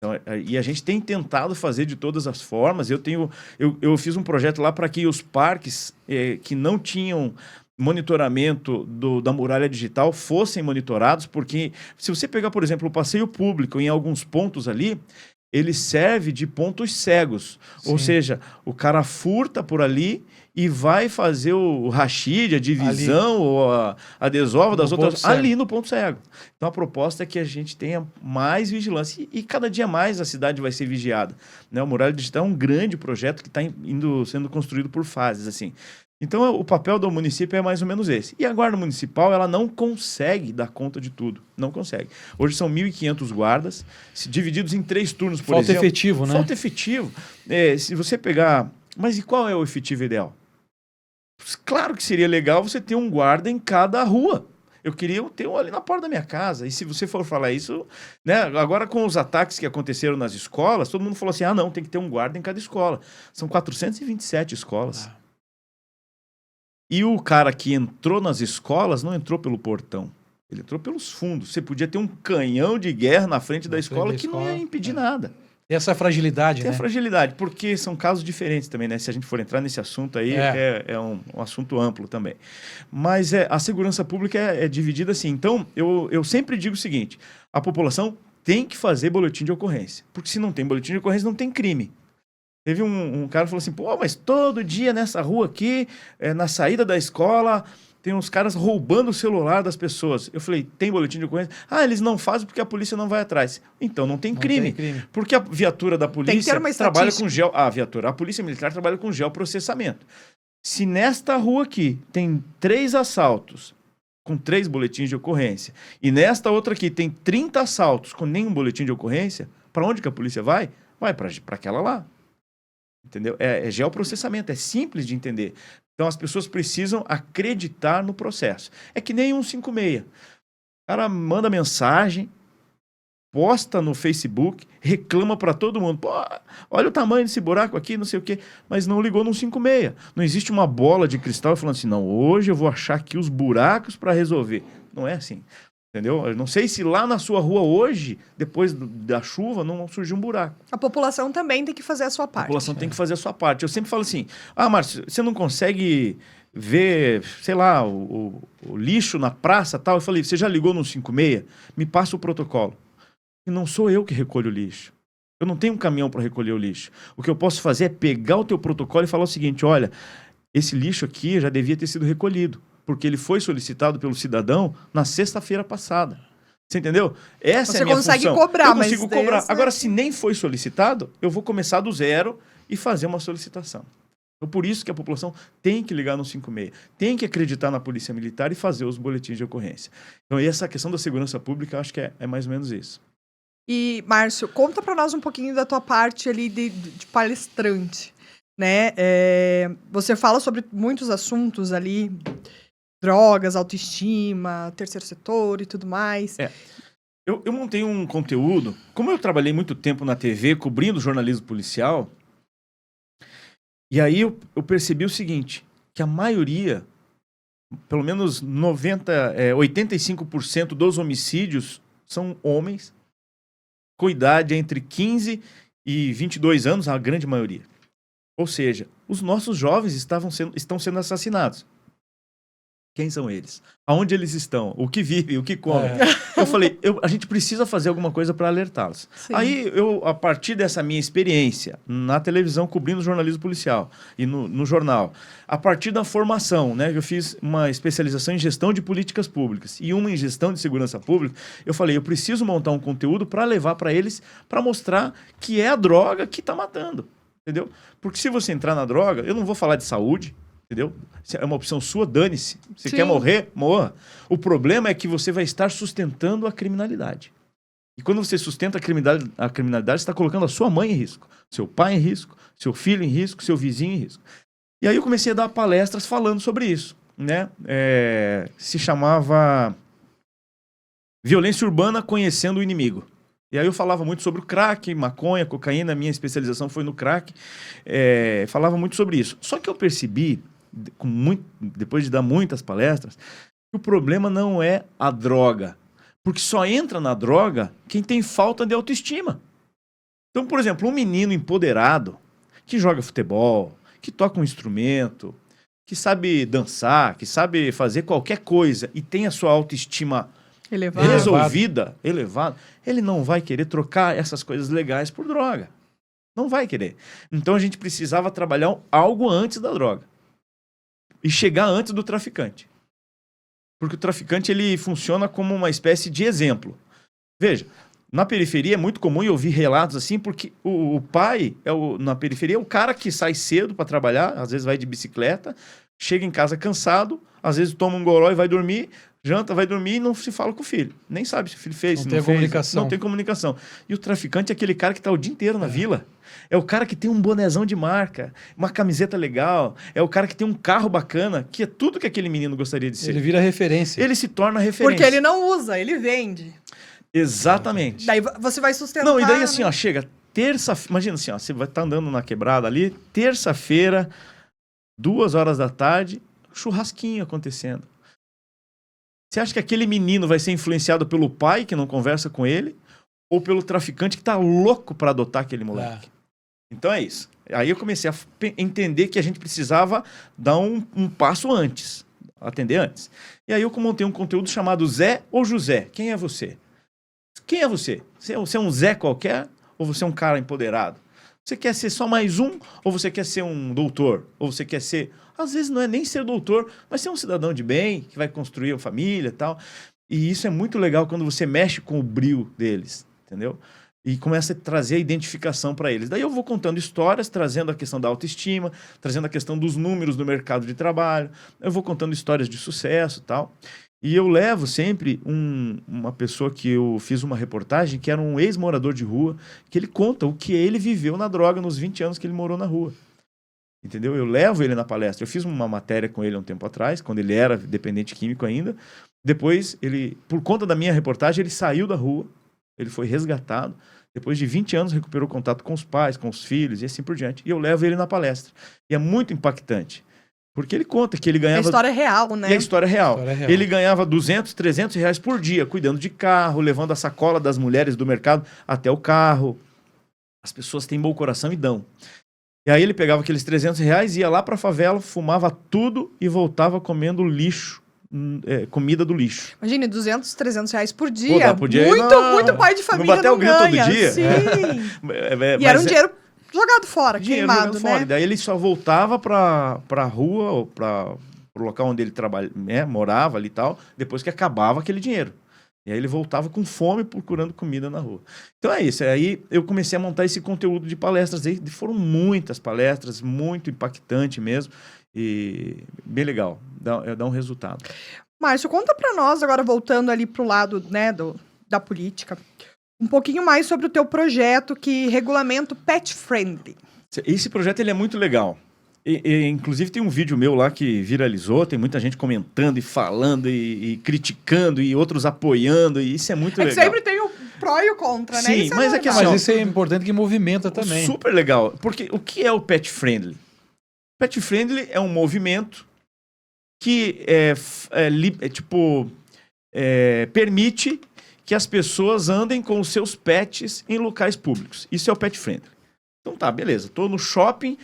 Então, e a gente tem tentado fazer de todas as formas. Eu fiz um projeto lá para que os parques que não tinham monitoramento da muralha digital fossem monitorados, porque se você pegar, por exemplo, o passeio público em alguns pontos ali, ele serve de pontos cegos. Sim. Ou seja, o cara furta por ali e vai fazer o rachide, a divisão ali, ou a desova das outras ali no ponto cego. Então a proposta é que a gente tenha mais vigilância e cada dia mais a cidade vai ser vigiada, né? O Muralha Digital é um grande projeto que está sendo construído por fases, assim. Então, o papel do município é mais ou menos esse. E a Guarda Municipal, ela não consegue dar conta de tudo. Não consegue. Hoje são 1.500 guardas, divididos em 3 turnos, por exemplo. Falta efetivo, né? Falta efetivo. Se você pegar... Mas e qual é o efetivo ideal? Claro que seria legal você ter um guarda em cada rua. Eu queria ter um ali na porta da minha casa. E se você for falar isso, né? Agora com os ataques que aconteceram nas escolas, todo mundo falou assim, não, tem que ter um guarda em cada escola. São 427 escolas. E o cara que entrou nas escolas não entrou pelo portão. Ele entrou pelos fundos. Você podia ter um canhão de guerra na frente da escola que não ia impedir nada. Tem essa fragilidade, Tem né? a fragilidade, porque são casos diferentes também, né? Se a gente for entrar nesse assunto aí, é um assunto amplo também. Mas a segurança pública é dividida assim. Então, eu sempre digo o seguinte, a população tem que fazer boletim de ocorrência. Porque se não tem boletim de ocorrência, não tem crime. Teve um cara que falou assim, mas todo dia nessa rua aqui, na saída da escola, tem uns caras roubando o celular das pessoas. Eu falei, tem boletim de ocorrência? Eles não fazem porque a polícia não vai atrás. Então não tem crime. Porque a viatura da polícia trabalha com a polícia militar trabalha com geoprocessamento. Se nesta rua aqui tem 3 assaltos com 3 boletins de ocorrência, e nesta outra aqui tem 30 assaltos com nenhum boletim de ocorrência, para onde que a polícia vai? Vai para aquela lá. Entendeu? É geoprocessamento, é simples de entender. Então as pessoas precisam acreditar no processo. É que nem 156. O cara manda mensagem, posta no Facebook, reclama para todo mundo. Olha o tamanho desse buraco aqui, não sei o quê. Mas não ligou no 156. Não existe uma bola de cristal falando assim, não, hoje eu vou achar aqui os buracos para resolver. Não é assim. Entendeu? Eu não sei se lá na sua rua hoje, depois da chuva, não surgiu um buraco. A população também tem que fazer a sua parte. A população tem que fazer a sua parte. Eu sempre falo assim, Márcio, você não consegue ver, sei lá, o lixo na praça e tal? Eu falei, você já ligou no 156? Me passa o protocolo. E não sou eu que recolho o lixo. Eu não tenho um caminhão para recolher o lixo. O que eu posso fazer é pegar o teu protocolo e falar o seguinte, olha, esse lixo aqui já devia ter sido recolhido, porque ele foi solicitado pelo cidadão na sexta-feira passada. Você entendeu? Essa é a minha função. Você consegue cobrar, eu consigo cobrar. dessa... Agora, se nem foi solicitado, eu vou começar do zero e fazer uma solicitação. Então, por isso que a população tem que ligar no 56, tem que acreditar na Polícia Militar e fazer os boletins de ocorrência. Então, essa questão da segurança pública, eu acho que é mais ou menos isso. E, Márcio, conta para nós um pouquinho da tua parte ali de palestrante, né? Você fala sobre muitos assuntos ali, drogas, autoestima, terceiro setor e tudo mais. Eu montei um conteúdo, como eu trabalhei muito tempo na TV, cobrindo jornalismo policial, e aí eu percebi o seguinte, que a maioria, pelo menos 85% dos homicídios são homens, com idade entre 15 e 22 anos, a grande maioria. Ou seja, os nossos jovens estão sendo assassinados. Quem são eles? Aonde eles estão? O que vivem? O que comem? Eu falei, a gente precisa fazer alguma coisa para alertá-los. Aí, a partir dessa minha experiência na televisão, cobrindo jornalismo policial e no jornal, a partir da formação, né, eu fiz uma especialização em gestão de políticas públicas e uma em gestão de segurança pública, eu falei, eu preciso montar um conteúdo para levar para eles, para mostrar que é a droga que está matando. Entendeu? Porque se você entrar na droga, eu não vou falar de saúde, entendeu? É uma opção sua, dane-se. Você quer morrer? Morra. O problema é que você vai estar sustentando a criminalidade. E quando você sustenta a criminalidade, você está colocando a sua mãe em risco, seu pai em risco, seu filho em risco, seu vizinho em risco. E aí eu comecei a dar palestras falando sobre isso, né? Se chamava Violência Urbana Conhecendo o Inimigo. E aí eu falava muito sobre o crack, maconha, cocaína, minha especialização foi no crack, falava muito sobre isso. Só que eu percebi, depois de dar muitas palestras, que o problema não é a droga, porque só entra na droga quem tem falta de autoestima. Então, por exemplo, um menino empoderado, que joga futebol, que toca um instrumento, que sabe dançar, que sabe fazer qualquer coisa e tem a sua autoestima resolvida, elevada, ele não vai querer trocar essas coisas legais por droga. Não vai querer. Então a gente precisava trabalhar algo antes da droga. E chegar antes do traficante. Porque o traficante ele funciona como uma espécie de exemplo. Veja, na periferia é muito comum eu ouvir relatos assim, porque o pai na periferia é o cara que sai cedo para trabalhar, às vezes vai de bicicleta, chega em casa cansado, às vezes toma um goró e vai dormir, janta, vai dormir e não se fala com o filho. Nem sabe se o filho fez, se não fez. Comunicação. Não tem comunicação. E o traficante é aquele cara que está o dia inteiro na vila. É o cara que tem um bonezão de marca, uma camiseta legal. É o cara que tem um carro bacana, que é tudo que aquele menino gostaria de ser. Ele vira referência. Ele se torna referência. Porque ele não usa, ele vende. Exatamente. Daí você vai sustentar... Não, e daí assim, ó, chega terça-feira... Imagina assim, ó, você vai estar andando na quebrada ali, terça-feira, 2h da tarde, churrasquinho acontecendo. Você acha que aquele menino vai ser influenciado pelo pai que não conversa com ele ou pelo traficante que tá louco para adotar aquele moleque? Então é isso. Aí eu comecei a entender que a gente precisava dar um passo antes, atender antes. E aí eu montei um conteúdo chamado Zé ou José. Quem é você? Quem é você? Você é um Zé qualquer ou você é um cara empoderado? Você quer ser só mais um ou você quer ser um doutor? Ou você quer ser... Às vezes não é nem ser doutor, mas ser um cidadão de bem, que vai construir uma família e tal. E isso é muito legal quando você mexe com o brio deles, entendeu? E começa a trazer a identificação para eles. Daí eu vou contando histórias, trazendo a questão da autoestima, trazendo a questão dos números do mercado de trabalho. Eu vou contando histórias de sucesso e tal. E eu levo sempre uma pessoa que eu fiz uma reportagem, que era um ex-morador de rua, que ele conta o que ele viveu na droga nos 20 anos que ele morou na rua. Entendeu? Eu levo ele na palestra. Eu fiz uma matéria com ele há um tempo atrás, quando ele era dependente químico ainda. Depois, por conta da minha reportagem, ele saiu da rua, ele foi resgatado. Depois de 20 anos, recuperou contato com os pais, com os filhos e assim por diante. E eu levo ele na palestra. E é muito impactante. Porque ele conta que ele ganhava... A história é real, né? E a história é real. Ele ganhava 200, 300 reais por dia, cuidando de carro, levando a sacola das mulheres do mercado até o carro. As pessoas têm bom coração e dão. E aí ele pegava aqueles 300 reais, ia lá pra favela, fumava tudo e voltava comendo lixo comida do lixo. Imagine, 200, 300 reais por Pô, dia. dá pro dia Muito pai de família bater o grito todo ganha. dia. Sim. E Mas era um dinheiro jogado fora, dinheiro queimado, jogado né? fora. Daí ele só voltava pra rua ou pro local onde ele morava ali e tal, depois que acabava aquele dinheiro. E aí ele voltava com fome procurando comida na rua. Então é isso. Aí eu comecei a montar esse conteúdo de palestras. Aí foram muitas palestras, muito impactante mesmo. E bem legal. Dá um resultado. Márcio, conta pra nós, agora voltando ali pro lado, né, da política, um pouquinho mais sobre o teu projeto que regulamenta o Pet Friendly. Esse projeto ele é muito legal. Inclusive tem um vídeo meu lá que viralizou, tem muita gente comentando e falando e criticando e outros apoiando, e isso é muito legal. Sempre tem o pró e o contra, né? Sim, Isso mas é que normal. Mas isso é importante que movimenta também. Super legal. Porque o que é o Pet Friendly? Pet Friendly é um movimento que permite que as pessoas andem com os seus pets em locais públicos. Isso é o Pet Friendly. Então tá, beleza. Tô no shopping,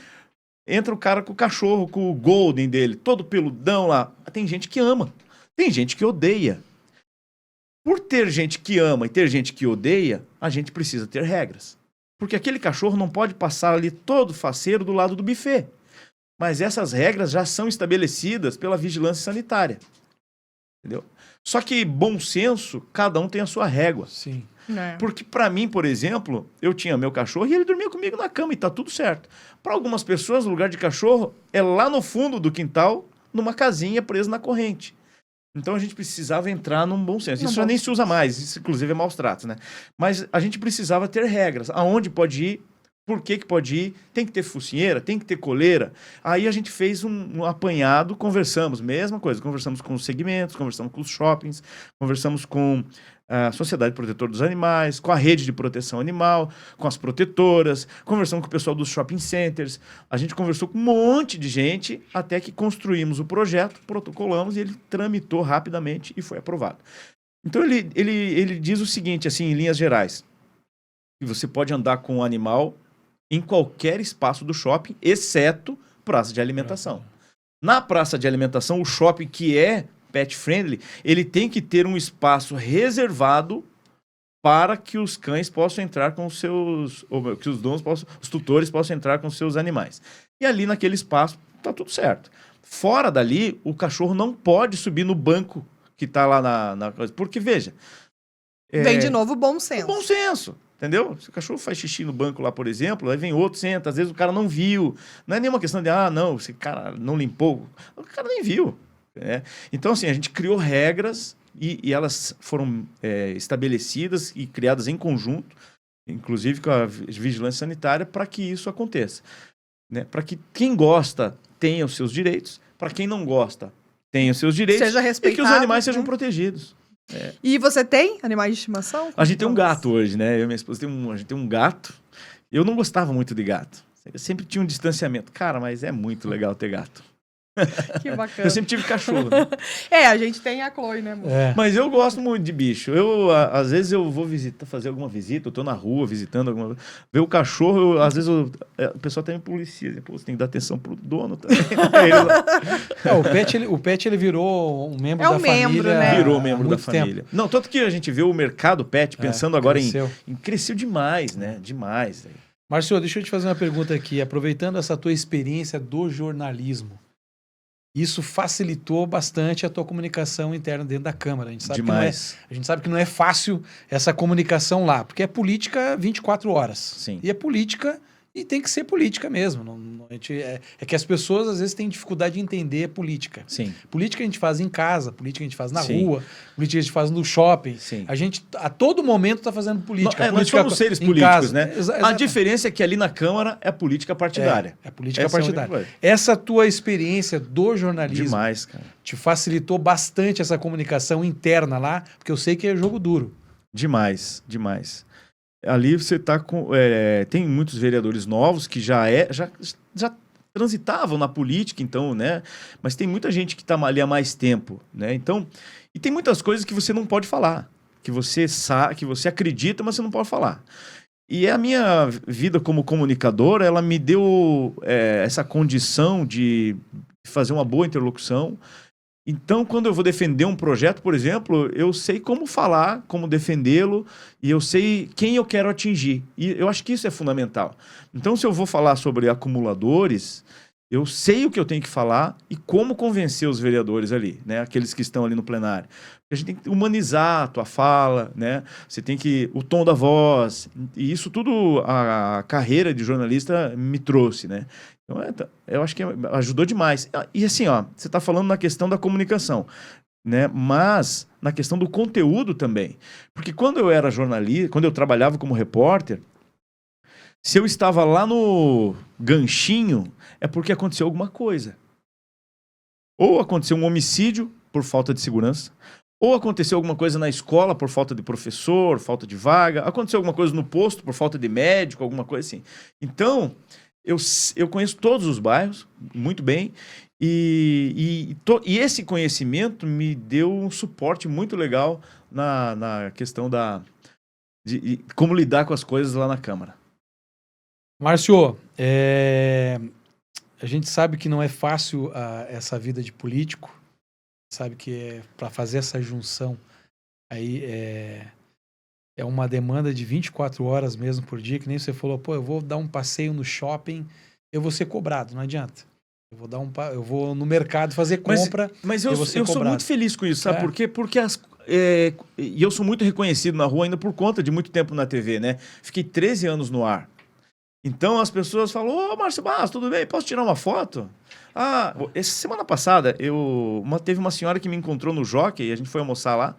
entra o cara com o cachorro, com o Golden dele, todo peludão lá. Tem gente que ama, tem gente que odeia. Por ter gente que ama e ter gente que odeia, a gente precisa ter regras. Porque aquele cachorro não pode passar ali todo faceiro do lado do buffet. Mas essas regras já são estabelecidas pela vigilância sanitária. Entendeu? Só que, bom senso, cada um tem a sua régua. Sim. Porque para mim, por exemplo, eu tinha meu cachorro e ele dormia comigo na cama e tá tudo certo. Para algumas pessoas, o lugar de cachorro é lá no fundo do quintal, numa casinha presa na corrente. Então a gente precisava entrar num bom senso. Isso já nem se usa mais, isso inclusive é maus tratos, né? Mas a gente precisava ter regras. Aonde pode ir, por que pode ir, tem que ter focinheira, tem que ter coleira. Aí a gente fez um apanhado, conversamos, mesma coisa, conversamos com os segmentos, conversamos com os shoppings, conversamos com a Sociedade Protetora dos Animais, com a Rede de Proteção Animal, com as protetoras, conversamos com o pessoal dos shopping centers, a gente conversou com um monte de gente até que construímos o projeto, protocolamos e ele tramitou rapidamente e foi aprovado. Então ele diz o seguinte, assim, em linhas gerais, que você pode andar com o animal em qualquer espaço do shopping, exceto praça de alimentação. Na praça de alimentação, o shopping que é pet friendly, ele tem que ter um espaço reservado para que os cães possam entrar com os seus, ou que os donos possam, os tutores possam entrar com os seus animais. E ali naquele espaço tá tudo certo. Fora dali, o cachorro não pode subir no banco que tá lá na coisa, porque veja, vem de novo o bom senso. Bom senso. Entendeu? Se o cachorro faz xixi no banco lá, por exemplo, aí vem outro, senta, às vezes o cara não viu. Não é nenhuma questão de, não, esse cara não limpou. O cara nem viu. Né? Então, assim, a gente criou regras e elas foram estabelecidas e criadas em conjunto, inclusive com a vigilância sanitária, para que isso aconteça. Né? Para que quem gosta tenha os seus direitos, para quem não gosta tenha os seus direitos seja respeitado, e que os animais sejam né? protegidos. E você tem animais de estimação? A gente tem um gato hoje, né? Eu e minha esposa a gente tem um gato. Eu não gostava muito de gato. Eu sempre tinha um distanciamento. Cara, mas é muito legal ter gato. Que bacana. Eu sempre tive cachorro. A gente tem a Chloe, né, amor? Mas eu gosto muito de bicho. Às vezes eu vou fazer alguma visita, eu tô na rua visitando alguma... Ver o cachorro, às vezes o pessoal até me policia. Pô, você tem que dar atenção pro dono também. O pet ele virou um membro da membro, família. né? Virou membro da há muito família. tempo. Não, tanto que a gente vê o mercado pet pensando agora cresceu. Cresceu demais, né? Demais. Márcio, deixa eu te fazer uma pergunta aqui. Aproveitando essa tua experiência do jornalismo, isso facilitou bastante a tua comunicação interna dentro da Câmara. A gente sabe Demais. a gente sabe que não é fácil essa comunicação lá, porque é política 24 horas. Sim. E é política e tem que ser política mesmo. É que as pessoas às vezes têm dificuldade de entender política. Sim. Política a gente faz em casa, política a gente faz na Sim. rua, política a gente faz no shopping. Sim. A gente a todo momento está fazendo política. Nós política somos seres em políticos, casa. né? A diferença é que ali na Câmara é a política partidária. É política Essa é a única partidária. coisa. Essa tua experiência do jornalismo Demais, cara. te facilitou bastante essa comunicação interna lá, porque eu sei que é jogo duro. Demais, demais. Ali você está com... tem muitos vereadores novos que já transitavam na política, então, né? Mas tem muita gente que está ali há mais tempo, né? Então, e tem muitas coisas que você não pode falar, que você sabe, que você acredita, mas você não pode falar. E a minha vida como comunicador, ela me deu essa condição de fazer uma boa interlocução Então, quando eu vou defender um projeto, por exemplo, eu sei como falar, como defendê-lo, e eu sei quem eu quero atingir. E eu acho que isso é fundamental. Então, se eu vou falar sobre acumuladores, eu sei o que eu tenho que falar e como convencer os vereadores ali, né? Aqueles que estão ali no plenário. A gente tem que humanizar a tua fala, né? Você tem que... o tom da voz. E isso tudo a carreira de jornalista me trouxe, né? Então, eu acho que ajudou demais. E assim, ó, você está falando na questão da comunicação, né? Mas na questão do conteúdo também. Porque quando eu era jornalista, quando eu trabalhava como repórter, se eu estava lá no ganchinho, é porque aconteceu alguma coisa. Ou aconteceu um homicídio por falta de segurança, ou aconteceu alguma coisa na escola por falta de professor, falta de vaga, aconteceu alguma coisa no posto por falta de médico, alguma coisa assim. Então, eu conheço todos os bairros muito bem e esse conhecimento me deu um suporte muito legal na questão de como lidar com as coisas lá na Câmara. Márcio, a gente sabe que não é fácil essa vida de político, sabe que para fazer essa junção aí é uma demanda de 24 horas mesmo por dia, que nem você falou, pô, eu vou dar um passeio no shopping, eu vou ser cobrado, não adianta. Eu vou no mercado fazer compra. Mas eu sou muito feliz com isso, sabe por quê? Porque e eu sou muito reconhecido na rua ainda por conta de muito tempo na TV, né? Fiquei 13 anos no ar. Então as pessoas falam, ô Márcio Barros, tudo bem? Posso tirar uma foto? Essa semana passada, teve uma senhora que me encontrou no Jockey, a gente foi almoçar lá,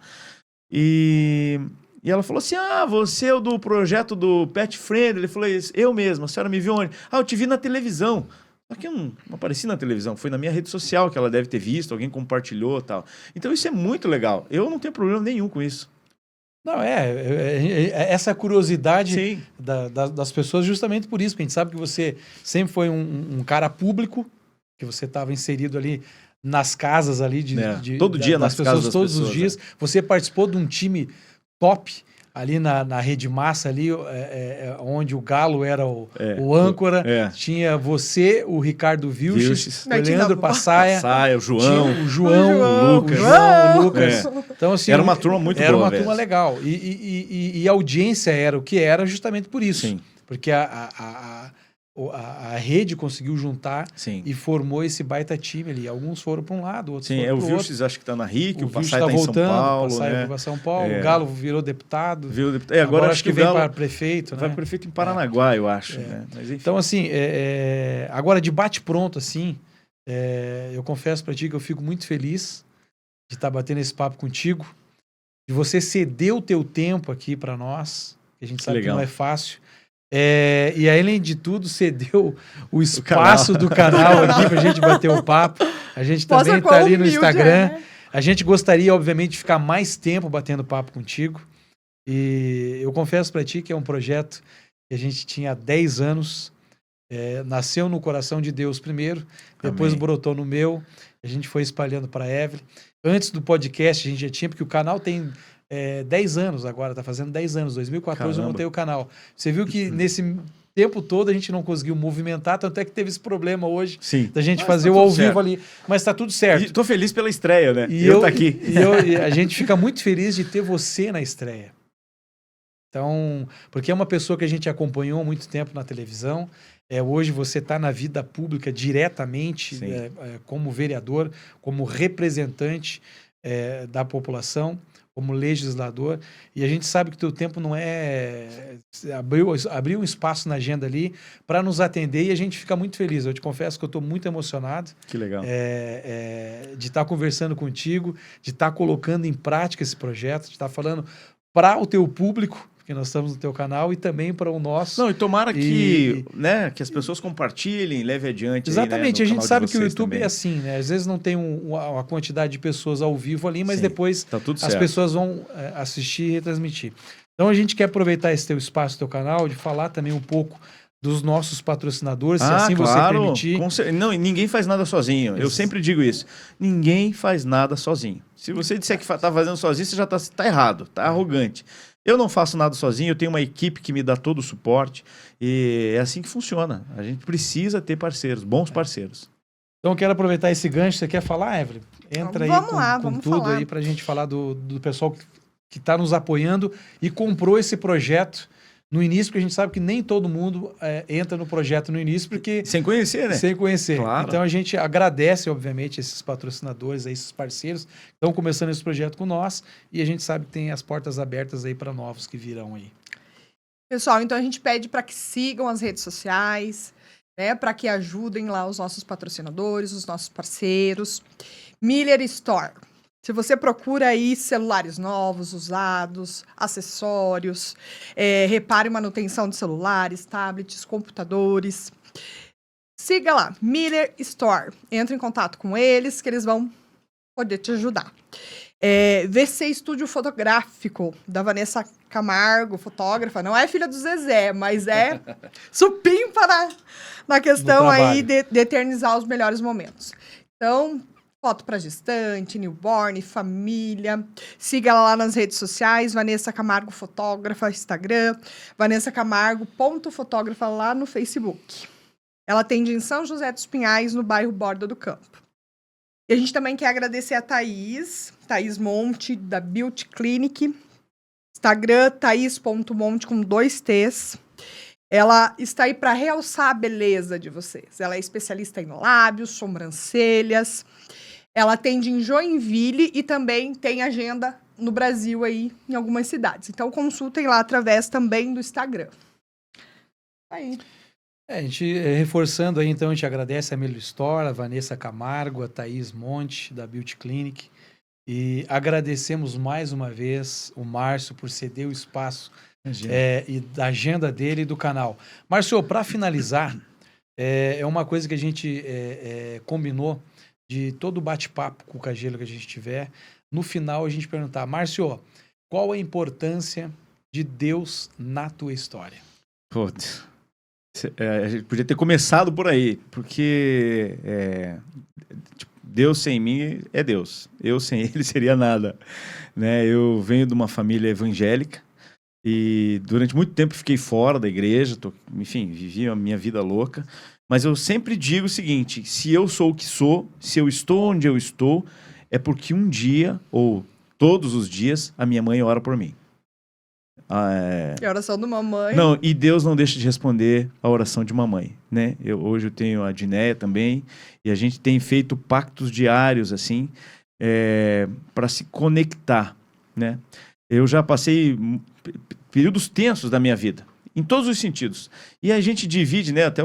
e ela falou assim, você é o do projeto do Pet Friend? Ele falou, eu mesmo, a senhora me viu onde? Eu te vi na televisão. Só que eu não apareci na televisão, foi na minha rede social que ela deve ter visto, alguém compartilhou e tal. Então isso é muito legal, eu não tenho problema nenhum com isso. Não, essa curiosidade das pessoas justamente por isso, porque a gente sabe que você sempre foi um cara público, que você estava inserido ali nas casas ali todo dia nas pessoas, casas das todos pessoas, os dias. Você participou de um time top ali na Rede Massa, ali, onde o Galo era o âncora. Tinha você, o Ricardo Vilches, o Leandro Passaia, o João, o Lucas. Então, assim, era uma turma muito boa. Era uma turma legal. E a audiência era o que era justamente por isso. Sim. Porque a rede conseguiu juntar e formou esse baita time ali. Alguns foram para um lado, outros foram para o outro. O Vilches acho que está na RIC, o Passaia está em São Paulo. O Passaia foi para São Paulo, o Galo virou deputado. Agora acho que vem para prefeito. Vai para prefeito em Paranaguá, eu acho. Né? Mas, então, assim, agora de bate-pronto, assim, eu confesso para ti que eu fico muito feliz de estar batendo esse papo contigo, de você ceder o teu tempo aqui para nós, que a gente sabe que não é fácil. E além de tudo, cedeu o espaço do canal aqui pra gente bater o papo. A gente também tá ali no Instagram. A gente gostaria, obviamente, de ficar mais tempo batendo papo contigo. E eu confesso pra ti que é um projeto que a gente tinha há 10 anos. Nasceu no coração de Deus primeiro, depois brotou no meu. A gente foi espalhando pra Evelyn. Antes do podcast a gente já tinha, porque o canal tem 10 anos agora, tá fazendo 10 anos, 2014 eu montei o canal. Você viu que nesse tempo todo a gente não conseguiu movimentar, tanto é que teve esse problema hoje da gente fazer o ao vivo ali. Mas tá tudo certo. E tô feliz pela estreia, né? E eu tá aqui. E a gente fica muito feliz de ter você na estreia. Então, porque é uma pessoa que a gente acompanhou há muito tempo na televisão. Hoje você está na vida pública diretamente, como vereador, como representante da população, como legislador, e a gente sabe que o teu tempo não abriu um espaço na agenda ali para nos atender e a gente fica muito feliz. Eu te confesso que eu estou muito emocionado. Que legal. De estar conversando contigo, de estar colocando em prática esse projeto, de estar falando para o teu público, porque nós estamos no teu canal, e também para o nosso. Não, e tomara que as pessoas compartilhem, leve adiante. Exatamente, aí, a gente sabe que o YouTube também. é assim, né? Às vezes não tem uma quantidade de pessoas ao vivo ali, mas depois as pessoas vão assistir e retransmitir. Então a gente quer aproveitar esse teu espaço, teu canal, de falar também um pouco dos nossos patrocinadores, se assim você permitir. Não, ninguém faz nada sozinho. Eu sempre digo isso. Ninguém faz nada sozinho. Se você disser que está fazendo sozinho, você já está errado, está arrogante. Eu não faço nada sozinho, eu tenho uma equipe que me dá todo o suporte e é assim que funciona. A gente precisa ter parceiros, bons parceiros. Então eu quero aproveitar esse gancho. Você quer falar, Evelyn? Entra aí Vamos lá, com vamos tudo falar. aí pra gente falar do pessoal que tá nos apoiando e comprou esse projeto no início, porque a gente sabe que nem todo mundo entra no projeto no início, porque Sem conhecer, né? sem conhecer. Claro. Então a gente agradece, obviamente, esses patrocinadores, esses parceiros que estão começando esse projeto com nós e a gente sabe que tem as portas abertas aí para novos que virão aí. Pessoal, então a gente pede para que sigam as redes sociais, né, para que ajudem lá os nossos patrocinadores, os nossos parceiros. Miller Store. Se você procura aí celulares novos, usados, acessórios, reparo e manutenção de celulares, tablets, computadores, siga lá, Miller Store. Entre em contato com eles, que eles vão poder te ajudar. VC Estúdio Fotográfico, da Vanessa Camargo, fotógrafa. Não é filha do Zezé, mas é supimpa na questão aí de eternizar os melhores momentos. Então, foto para gestante, newborn, família. Siga ela lá nas redes sociais, Vanessa Camargo Fotógrafa, Instagram, Vanessa Camargo.fotógrafa lá no Facebook. Ela atende em São José dos Pinhais, no bairro Borda do Campo. E a gente também quer agradecer a Thaís Monte, da Beauty Clinic. Instagram, thais.monte com 2 T's. Ela está aí para realçar a beleza de vocês. Ela é especialista em lábios, sobrancelhas. Ela atende em Joinville e também tem agenda no Brasil aí, em algumas cidades. Então, consultem lá através também do Instagram. Aí. A gente, reforçando aí, então, a gente agradece a Miller Store, a Vanessa Camargo, a Thaís Monte, da Beauty Clinic. E agradecemos mais uma vez o Márcio por ceder o espaço e da agenda dele e do canal. Márcio, para finalizar, é uma coisa que a gente combinou de todo bate-papo com o Cagelo que a gente tiver. No final, a gente perguntar, Márcio, qual a importância de Deus na tua história? Putz, a gente podia ter começado por aí, porque Deus sem mim é Deus. Eu sem ele seria nada. Né? Eu venho de uma família evangélica e durante muito tempo fiquei fora da igreja, enfim, vivi a minha vida louca. Mas eu sempre digo o seguinte, se eu sou o que sou, se eu estou onde eu estou, é porque um dia, ou todos os dias, a minha mãe ora por mim. E a oração de uma mãe. Não, e Deus não deixa de responder a oração de uma mãe, né? Hoje eu tenho a Dinéia também, e a gente tem feito pactos diários, assim, para se conectar, né? Eu já passei períodos tensos da minha vida, em todos os sentidos. E a gente divide, né? Até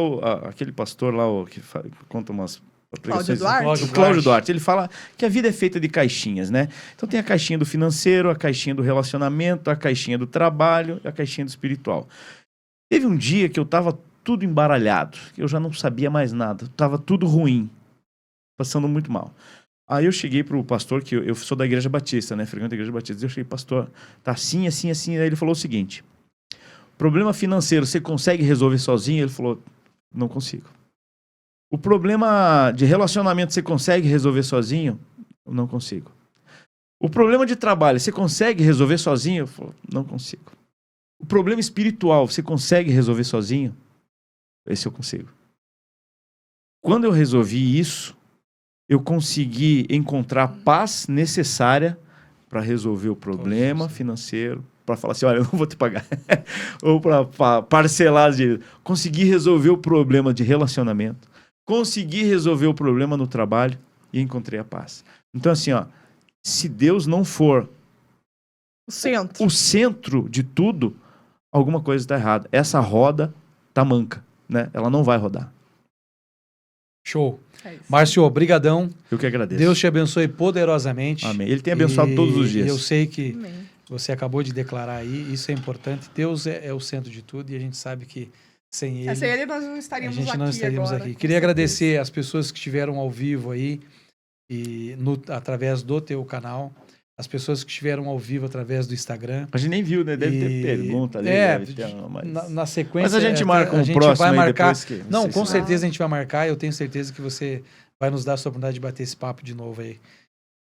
aquele pastor lá que conta umas Cláudio Duarte. Cláudio Duarte. Ele fala que a vida é feita de caixinhas, né? Então tem a caixinha do financeiro, a caixinha do relacionamento, a caixinha do trabalho e a caixinha do espiritual. Teve um dia que eu estava tudo embaralhado, que eu já não sabia mais nada. Estava tudo ruim, passando muito mal. Aí eu cheguei pro pastor, que eu sou da Igreja Batista, né? Frequento a Igreja Batista. Eu cheguei, pastor, tá assim, assim, assim. Aí ele falou o seguinte... Problema financeiro, você consegue resolver sozinho? Ele falou, não consigo. O problema de relacionamento, você consegue resolver sozinho? Eu não consigo. O problema de trabalho, você consegue resolver sozinho? Eu falei, não consigo. O problema espiritual, você consegue resolver sozinho? Esse eu consigo. Quando eu resolvi isso, eu consegui encontrar a paz necessária para resolver o problema financeiro, para falar assim, olha, eu não vou te pagar. Ou para parcelar as dívidas. Consegui resolver o problema de relacionamento. Consegui resolver o problema no trabalho e encontrei a paz. Então, assim, se Deus não for o centro de tudo, alguma coisa está errada. Essa roda tá manca, né? Ela não vai rodar. Show. Márcio, brigadão. Eu que agradeço. Deus te abençoe poderosamente. Amém. Ele tem abençoado todos os dias. Eu sei que Amém. Você acabou de declarar aí, isso é importante. Deus é o centro de tudo e a gente sabe que sem ele... Sem ele nós não estaríamos aqui. A gente não estaríamos agora, aqui. Queria agradecer as pessoas que estiveram ao vivo aí, e através do teu canal, as pessoas que estiveram ao vivo através do Instagram. A gente nem viu, né? Deve ter pergunta ali. Na sequência... Mas a gente marca um próximo vai marcar. Não, com certeza a gente vai marcar. Eu tenho certeza que você vai nos dar a oportunidade de bater esse papo de novo aí.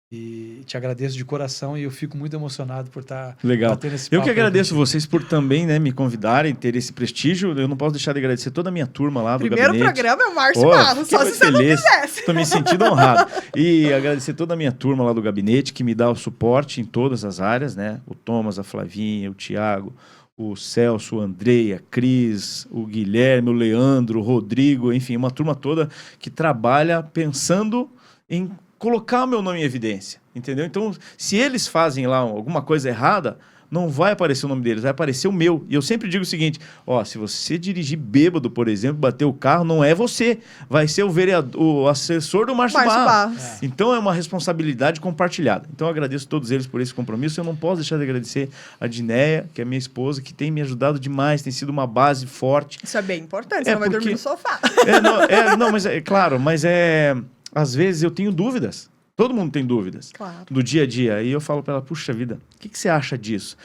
E te agradeço de coração e eu fico muito emocionado por estar Legal. batendo esse Eu papo que aí agradeço contigo. vocês por também, né, me convidarem, ter esse prestígio. Eu não posso deixar de agradecer toda a minha turma lá do Primeiro gabinete. programa é o Márcio Pô, Barros, fiquei só se muito você não feliz. quisesse. Tô me sentindo honrado. E agradecer toda a minha turma lá do gabinete, que me dá o suporte em todas as áreas, né? O Thomas, a Flavinha, o Thiago, o Celso, o Andrei, a Cris, o Guilherme, o Leandro, o Rodrigo, enfim, uma turma toda que trabalha pensando em colocar o meu nome em evidência, entendeu? Então, se eles fazem lá alguma coisa errada, não vai aparecer o nome deles, vai aparecer o meu. E eu sempre digo o seguinte, ó, se você dirigir bêbado, por exemplo, bater o carro, não é você, vai ser o vereador, o assessor do Márcio Barros. Então é uma responsabilidade compartilhada. Então eu agradeço a todos eles por esse compromisso. Eu não posso deixar de agradecer a Dinéia, que é minha esposa, que tem me ajudado demais, tem sido uma base forte. Isso é bem importante, você não vai dormir no sofá. Mas é claro, mas às vezes eu tenho dúvidas. Todo mundo tem dúvidas do dia a dia. E eu falo para ela, puxa vida, o que você acha disso?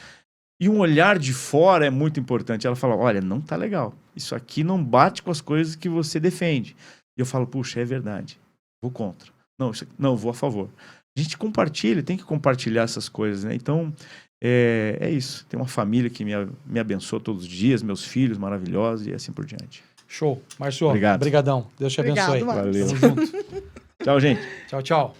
E um olhar de fora é muito importante. Ela fala, olha, não tá legal. Isso aqui não bate com as coisas que você defende. E eu falo, puxa, é verdade. Vou contra. Não, vou a favor. A gente compartilha, tem que compartilhar essas coisas, né? Então, é isso. Tem uma família que me abençoa todos os dias, meus filhos maravilhosos e assim por diante. Show. Márcio, Obrigado. obrigadão. Deus te abençoe. Obrigado, Valeu. Tamo junto. Tchau, gente. Tchau, tchau.